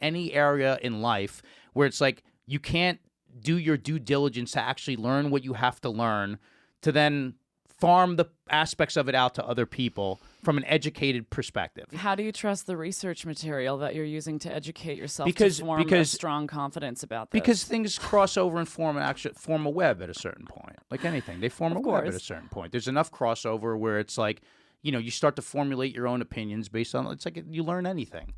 any area in life where it's like, you can't do your due diligence to actually learn what you have to learn to then farm the aspects of it out to other people from an educated perspective. How do you trust the research material that you're using to educate yourself to form a strong confidence about this? Because things cross over and form a web at a certain point. Like anything, they form a web at a certain point. There's enough crossover where it's like, you start to formulate your own opinions based on, it's like you learn anything.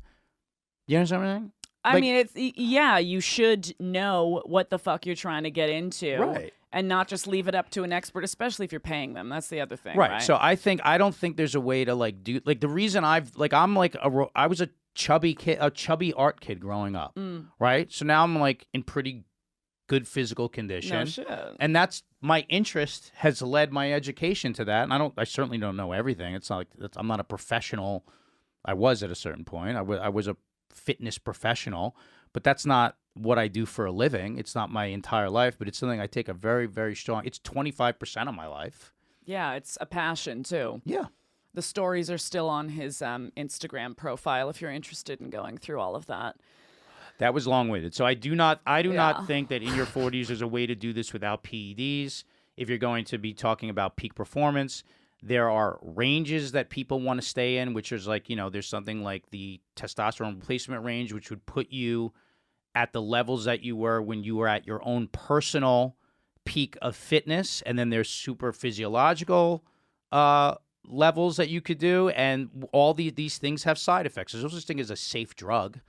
You understand what I'm saying? I mean, you should know what the fuck you're trying to get into. Right. And not just leave it up to an expert, especially if you're paying them. That's the other thing, right? So I don't think there's a way to like do like the reason I was a chubby art kid growing up, right? So now I'm like in pretty good physical condition. No shit. And that's my interest has led my education to that. And I certainly don't know everything. It's not like I'm not a professional. I was at a certain point. I was a fitness professional, but that's not what I do for a living. It's not my entire life, but it's something I take a very, very strong. It's 25% of my life. Yeah, it's a passion too. Yeah. The stories are still on his Instagram profile if you're interested in going through all of that. That was long-winded. So I do not think that in your 40s there's a way to do this without PEDs. If you're going to be talking about peak performance, there are ranges that people want to stay in, which is like, there's something like the testosterone replacement range, which would put you at the levels that you were when you were at your own personal peak of fitness. And then there's super physiological levels that you could do. And all these things have side effects. There's no such thing as a safe drug.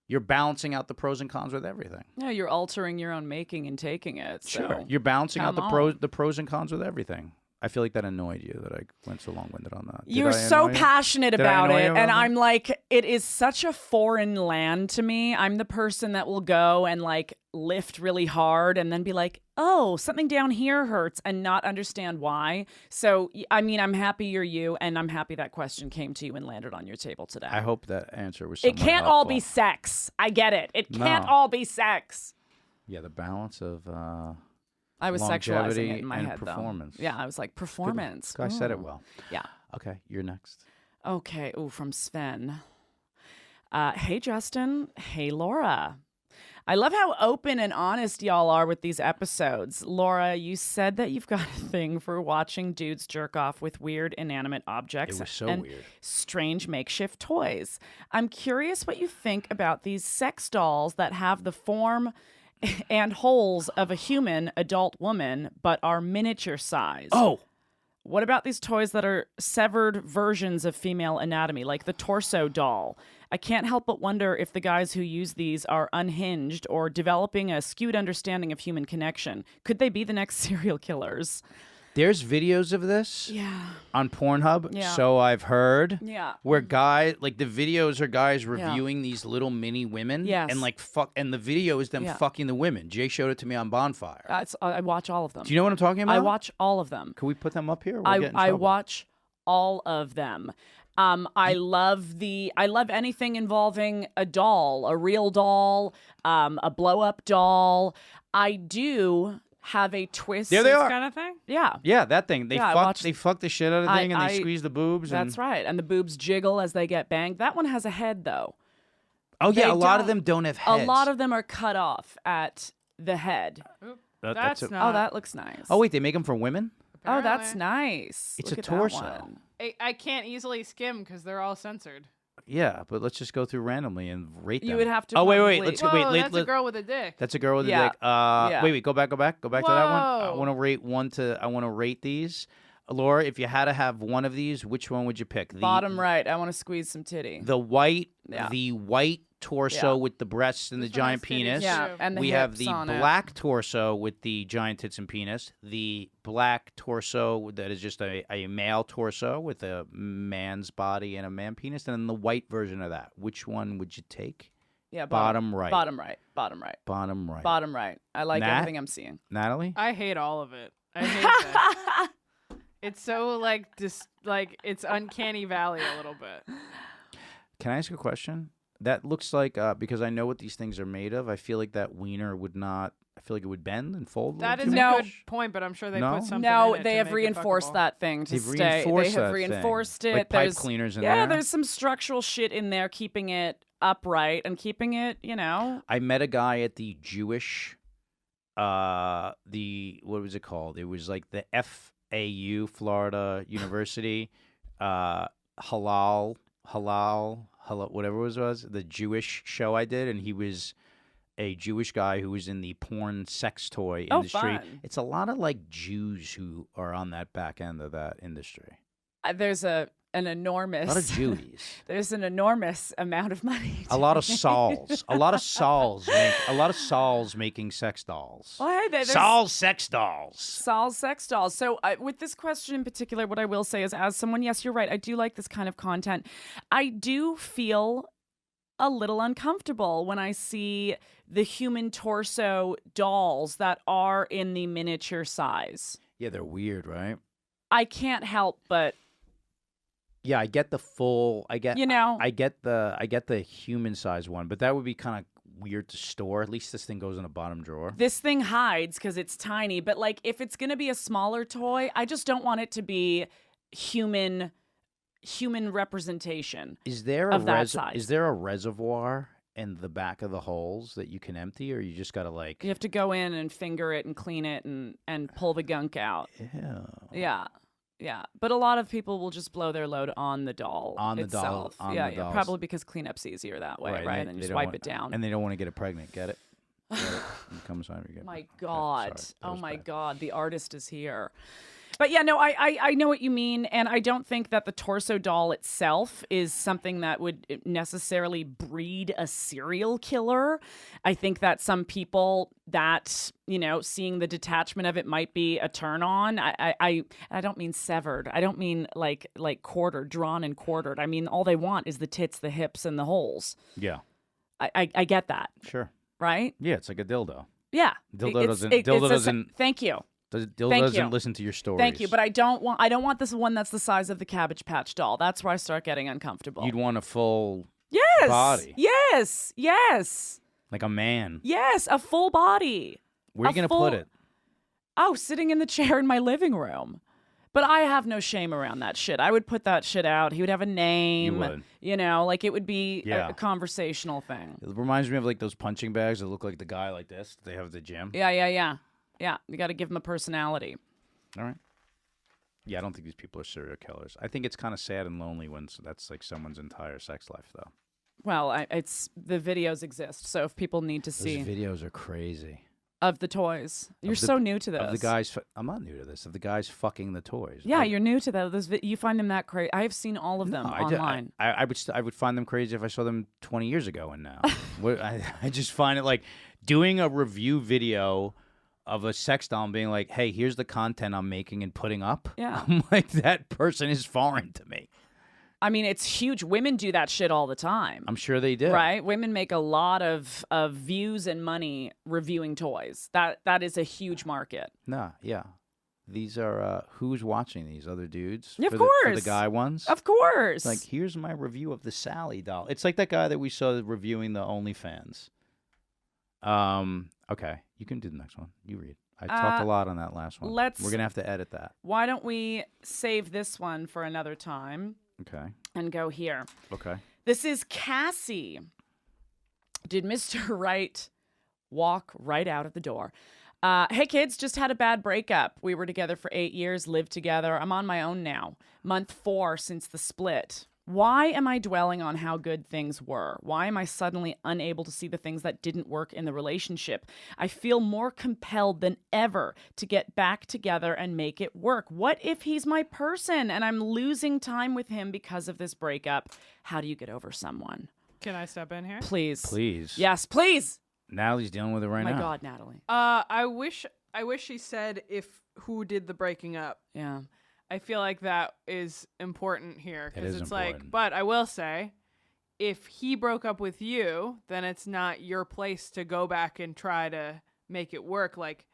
You're balancing out the pros and cons with everything. Yeah, you're altering your own making and taking it. So Sure. You're balancing out the pros and cons with everything. I feel like that annoyed you that I went so long-winded on that. You're so passionate about it, and I'm like, it is such a foreign land to me. I'm the person that will go and like lift really hard and then be like, oh, something down here hurts and not understand why. So, I mean, I'm happy you're you, and I'm happy that question came to you and landed on your table today. I hope that answer was It can't all be sex. I get it. It can't all be sex. Yeah, the balance of... I was sexualizing it in my and head, performance. though. Yeah, I was like, performance. I said it well. Yeah. Okay, you're next. Okay. Oh, from Sven. Hey, Justin. Hey, Laura. I love how open and honest y'all are with these episodes. Laura, you said that you've got a thing for watching dudes jerk off with weird inanimate objects It was so and weird. strange makeshift toys. I'm curious what you think about these sex dolls that have the form and holes of a human adult woman, but are miniature size. Oh! What about these toys that are severed versions of female anatomy, like the torso doll? I can't help but wonder if the guys who use these are unhinged or developing a skewed understanding of human connection. Could they be the next serial killers? There's videos of this on Pornhub, so I've heard. Yeah. Where the videos are guys reviewing these little mini women. Yes. And and the video is them fucking the women. Jay showed it to me on Bonfire. I watch all of them. Do you know what I'm talking about? I watch all of them. Can we put them up here? I watch all of them. I love anything involving a doll, a real doll, a blow-up doll. I do have a twist. There they are. Kind of thing? Yeah. Yeah, that thing. They fuck the shit out of the thing and I they squeeze the boobs. That's right. And the boobs jiggle as they get banged. That one has a head, though. Oh, yeah. A lot of them don't have heads. A lot of them are cut off at the head. That's not... Oh, that looks nice. Oh, wait. They make them for women? Oh, that's nice. It's Look a at torso. that one. I can't easily skim because they're all censored. Yeah, but let's just go through randomly and rate them. You would have to. Oh, wait. Whoa, that's a girl with a dick. That's a girl with a dick. Wait. Go back to that one. I want to rate I want to rate these. Laura, if you had to have one of these, which one would you pick? Bottom right. I want to squeeze some titty. The white torso with the breasts and This the one giant has titties, penis. Yeah, and the we have hips the on it. black torso with the giant tits and penis. The black torso that is just a male torso with a man's body and a man penis. And then the white version of that. Which one would you take? Yeah, bottom right. Bottom right. Bottom right. Bottom right. Bottom right. I like everything I'm seeing. Natalie? I hate all of it. I hate that. It's so it's uncanny valley a little bit. Can I ask a question? That looks like, because I know what these things are made of, I feel like that wiener would not, I feel like it would bend and fold. That is too a much. good point, but I'm sure they No? put something No, in it they to have make it reinforced fuckable. that thing to They've stay. reinforced They have that reinforced thing. it. Like pipe cleaners in there? Yeah, there's some structural shit in there keeping it upright and keeping it, I met a guy at the Jewish, what was it called? It was like the FAU, Florida University, halal, whatever it was, the Jewish show I did, and he was a Jewish guy who was in the porn sex toy industry. Fun. It's a lot of like Jews who are on that back end of that industry. There's an enormous. A lot of Jewies. There's an enormous amount of money. A lot of Sauls. A lot of Sauls making sex dolls. Well, hey, there's Saul's sex dolls. Saul's sex dolls. So with this question in particular, what I will say is, as someone, yes, you're right. I do like this kind of content. I do feel a little uncomfortable when I see the human torso dolls that are in the miniature size. Yeah, they're weird, right? I can't help but. Yeah, I get the full. I get You know. I get the human size one, but that would be kind of weird to store. At least this thing goes in a bottom drawer. This thing hides because it's tiny, but like if it's gonna be a smaller toy, I just don't want it to be human representation. Is there of that size. Is there a reservoir in the back of the holes that you can empty, or you just gotta like? You have to go in and finger it and clean it and pull the gunk out. Yeah. Yeah. But a lot of people will just blow their load on the doll itself. Dolls. Probably because cleanup's easier that way, right? And you just wipe it down. And they don't want to get it pregnant. Get it? Get it? It comes time you get. My Okay, God. sorry. Oh my bad. God. The artist is here. But yeah, no, I know what you mean. And I don't think that the torso doll itself is something that would necessarily breed a serial killer. I think that some people that, seeing the detachment of it might be a turn on. I don't mean severed. I don't mean like quartered, drawn and quartered. I mean, all they want is the tits, the hips, and the holes. Yeah. I get that. Sure. Right? Yeah, it's like a dildo. Yeah. Dildo doesn't. Thank you. Dildo Thank doesn't you. listen to your stories. Thank you, but I don't want this one that's the size of the Cabbage Patch doll. That's where I start getting uncomfortable. You'd want a full yes, body. Yes, Like a man. yes, a full body. Where are you going to put it? Oh, sitting in the chair in my living room. But I have no shame around that shit. I would put that shit out. He would have a name. You would. Like it would be a conversational thing. It reminds me of like those punching bags that look like the guy like this that they have at the gym. Yeah. Yeah, you got to give him a personality. All right. Yeah, I don't think these people are serial killers. I think it's kind of sad and lonely when that's like someone's entire sex life, though. Well, it's the videos exist, so if people need to Those see videos are crazy. Of the toys, you're so new to this. Of the guys, I'm not new to this. Of the guys fucking the toys. Yeah, you're new to that. You find them that crazy. I have seen all of them online. I would find them crazy if I saw them 20 years ago and now. I just find it like doing a review video of a sex doll and being like, hey, here's the content I'm making and putting up. Yeah. I'm like, that person is foreign to me. I mean, it's huge. Women do that shit all the time. I'm sure they do. Right? Women make a lot of views and money reviewing toys. That is a huge market. Nah, yeah. These are, who's watching these? Other dudes? Yeah, of for course. The guy ones? Of course. Like, here's my review of the Sally doll. It's like that guy that we saw reviewing the OnlyFans. Okay, you can do the next one. You read. I talked a lot on that last one. We're going to have to edit that. Why don't we save this one for another time? Okay. And go here. Okay. This is Cassie. Did Mr. Right walk right out of the door? Hey, kids, just had a bad breakup. We were together for 8 years, lived together. I'm on my own now. Month 4 since the split. Why am I dwelling on how good things were? Why am I suddenly unable to see the things that didn't work in the relationship? I feel more compelled than ever to get back together and make it work. What if he's my person and I'm losing time with him because of this breakup? How do you get over someone? Can I step in here? Please. Please. Yes, please. Natalie's dealing with it right now. Oh my God, Natalie. I wish she said who did the breaking up. Yeah. I feel like that is important here because it's important. like, but I will say, if he broke up with you, then it's not your place to go back and try to make it work. Like,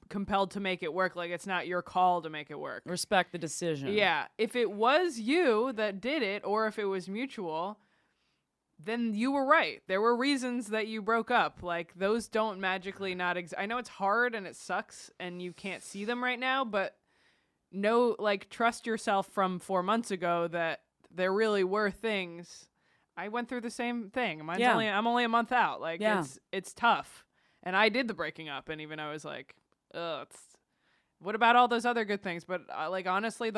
compelled to make it work. Like, it's not your call to make it work. Respect the decision. Yeah. If it was you that did it, or if it was mutual, then you were right. There were reasons that you broke up. Like, those don't magically not exist. I know it's hard and it sucks and you can't see them right now, but trust yourself from 4 months ago that there really were things. I went through the same thing. I'm only a month out. Like, it's tough. And I did the breaking up, and even I was like, ugh, what about all those other good things? But honestly,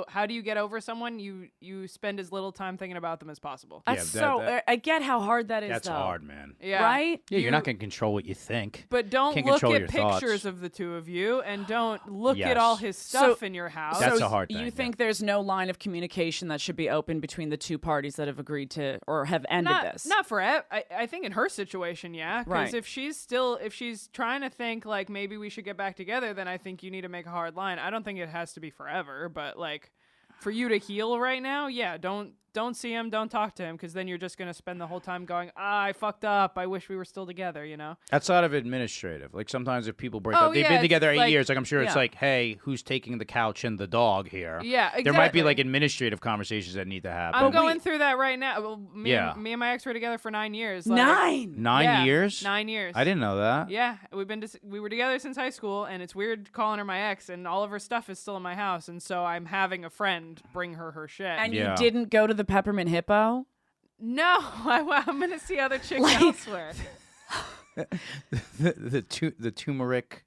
how do you get over someone? You spend as little time thinking about them as possible. I get how hard that is. That's though. hard, man. Yeah. Right? Yeah, you're not going to control what you think. But don't Can't look control at your pictures thoughts. of the two of you, and don't look Yes. at all his stuff in your house. That's so a hard thing. You think there's no line of communication that should be open between the two parties that have agreed to or have ended this? Not forever. I think in her situation, yeah. Because Right. if she's trying to think like maybe we should get back together, then I think you need to make a hard line. I don't think it has to be forever, but like for you to heal right now, yeah, don't don't see him, don't talk to him, because then you're just going to spend the whole time going, I fucked up. I wish we were still together, you know? Outside of administrative, like sometimes if people break up, they've been together 8 years. Like I'm sure it's like, hey, who's taking the couch and the dog here? Yeah, exactly. There might be like administrative conversations that need to happen. I'm going through that right now. Well, me and my ex were together for 9 years. Like, 9? 9 years? 9 years. I didn't know that. Yeah, we were together since high school, and it's weird calling her my ex, and all of her stuff is still in my house, and so I'm having a friend bring her shit. And you didn't go to the Peppermint Hippo? No, I'm gonna see other chicks elsewhere. the turmeric.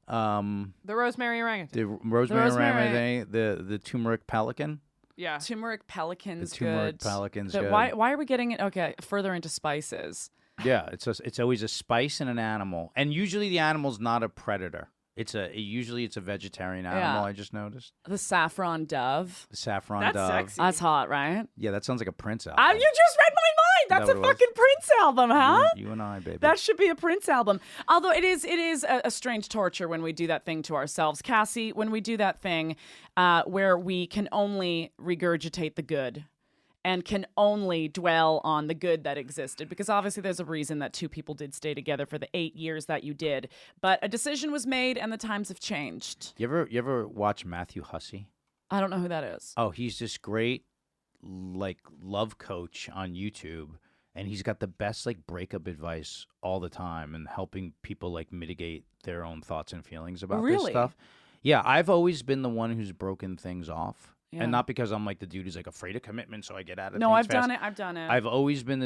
The Rosemary Orangutan. The Rosemary Orangutan. The turmeric pelican. Yeah. Turmeric pelican's The turmeric good. pelican's But good. why are we getting it? Okay, further into spices. Yeah, it's always a spice and an animal, and usually the animal's not a predator. Usually it's a vegetarian animal. I just noticed The saffron dove. the saffron That's dove. sexy. That's hot, right? Yeah, that sounds like a Prince album. You just read my mind. Is that That's a what it was? fucking Prince album, huh? You and I, baby. That should be a Prince album. Although it is a strange torture when we do that thing to ourselves. Cassie, when we do that thing where we can only regurgitate the good and can only dwell on the good that existed, because obviously there's a reason that two people did stay together for the 8 years that you did. But a decision was made and the times have changed. You ever watch Matthew Hussey? I don't know who that is. Oh, he's this great like love coach on YouTube, and he's got the best like breakup advice all the time and helping people like mitigate their own thoughts and feelings about this Really? stuff. Yeah, I've always been the one who's broken things off. Yeah. And not because I'm like the dude who's like afraid of commitment, so I get out of No, things I've fast. done it. I've done it. I've always been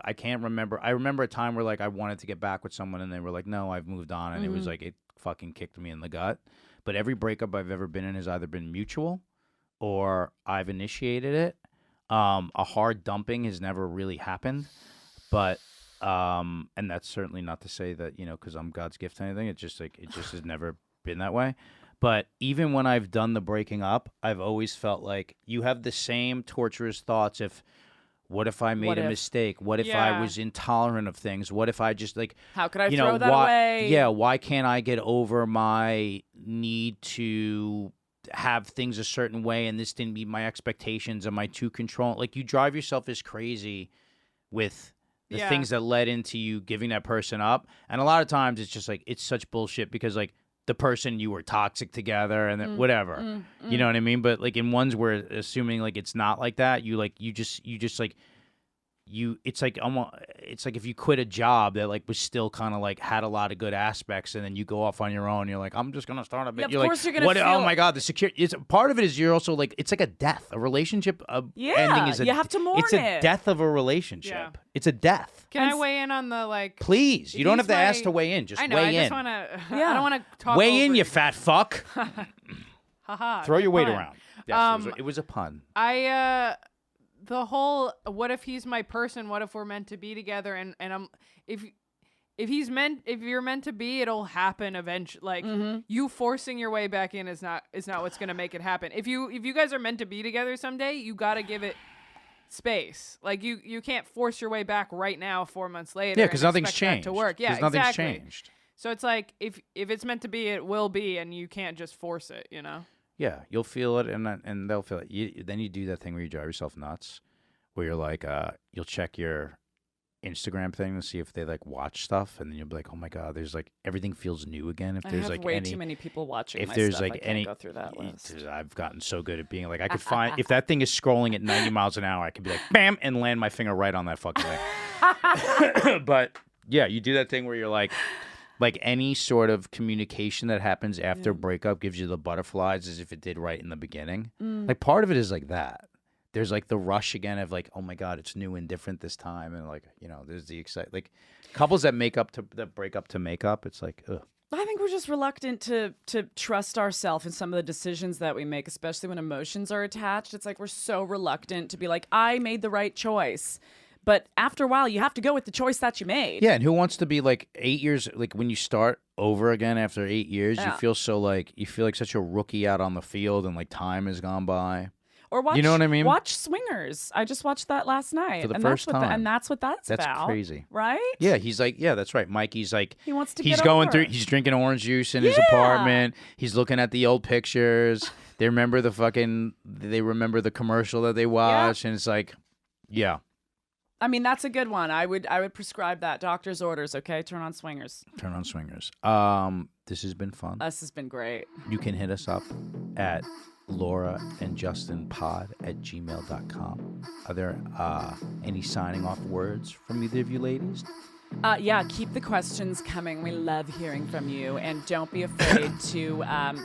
I can't remember. I remember a time where like I wanted to get back with someone and they were like, no, I've moved on. And it was like, it fucking kicked me in the gut. But every breakup I've ever been in has either been mutual or I've initiated it. A hard dumping has never really happened. But, and that's certainly not to say that, because I'm God's gift to anything. It just has never been that way. But even when I've done the breaking up, I've always felt like you have the same torturous thoughts. What if I made a mistake? What if I was intolerant of things? What if I just like, how could I throw that away? Yeah, why can't I get over my need to have things a certain way and this didn't meet my expectations? Am I too controlling? Like you drive yourself as crazy with the things that led into you giving that person up. And a lot of times it's just like, it's such bullshit because like, the person you were toxic together and then whatever, you know what I mean? But like in ones where assuming like it's not like that, it's like almost, it's like if you quit a job that like was still kind of like had a lot of good aspects and then you go off on your own, you're like, I'm just going to start a bit. Yeah, of you're course like, you're gonna oh feel- my God, the security, it's part of it is you're also like, it's like a death, a relationship ending is you have to mourn it's a it. death of a relationship. Yeah. It's a death. Can I weigh in on the like? Please, you don't have to ask to weigh in. Just I know. weigh I in. just want to. I don't want to talk. Weigh in, over you fat fuck. Haha. Throw your weight pun. around. Yes, it was a pun. The whole what if he's my person? What if we're meant to be together? And I'm if you're meant to be, it'll happen eventually. Like you forcing your way back in is not what's gonna make it happen. If you guys are meant to be together someday, you gotta give it space. Like you can't force your way back right now 4 months later. Yeah, because and nothing's expect that changed. to work. Yeah, 'Cause nothing's exactly. changed. So it's like if it's meant to be, it will be, and you can't just force it. You know. Yeah, you'll feel it, and they'll feel it. Then you do that thing where you drive yourself nuts, where you're like, you'll check your Instagram thing to see if they like watch stuff, and then you'll be like, oh my God, there's like everything feels new again. If I there's have like way too many people watching. if my there's stuff. like I can't any, go through that list. I've gotten so good at being like, I could find if that thing is scrolling at 90 miles an hour, I could be like, bam, and land my finger right on that fucking thing. But yeah, you do that thing where you're like any sort of communication that happens after a breakup gives you the butterflies as if it did right in the beginning. Like part of it is like that. There's like the rush again of like, oh my God, it's new and different this time. And like, there's the like couples that break up to make up. It's like, ugh. I think we're just reluctant to trust ourselves in some of the decisions that we make, especially when emotions are attached. It's like we're so reluctant to be like, I made the right choice. But after a while, you have to go with the choice that you made. Yeah, and who wants to be like 8 years? Like when you start over again after 8 years, you feel like such a rookie out on the field, and like time has gone by. Or watch, you know what I mean? Watch Swingers. I just watched that last night. For the and first that's time. and that's what that's about. That's crazy. Right? Yeah, he's like, yeah, that's right. Mikey's like, he wants to he's get going over. through, he's drinking orange juice in his apartment. He's looking at the old pictures. They remember the commercial that they watch, and it's like, yeah. I mean, that's a good one. I would prescribe that. Doctor's orders, okay? Turn on swingers. Turn on swingers. This has been fun. This has been great. You can hit us up at lauraandjustinpod@gmail.com. Are there any signing off words from either of you ladies? Yeah, keep the questions coming. We love hearing from you. And don't be afraid to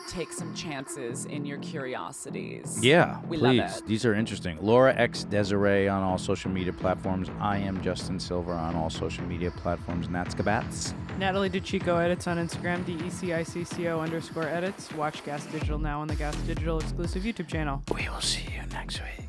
take some chances in your curiosities. Yeah, we please. love it. These are interesting. Laura X Desiree on all social media platforms. I am Justin Silver on all social media platforms. Natskabats. Natalie DeCicco edits on Instagram, DECICCO_edits. Watch Gas Digital now on the Gas Digital exclusive YouTube channel. We will see you next week.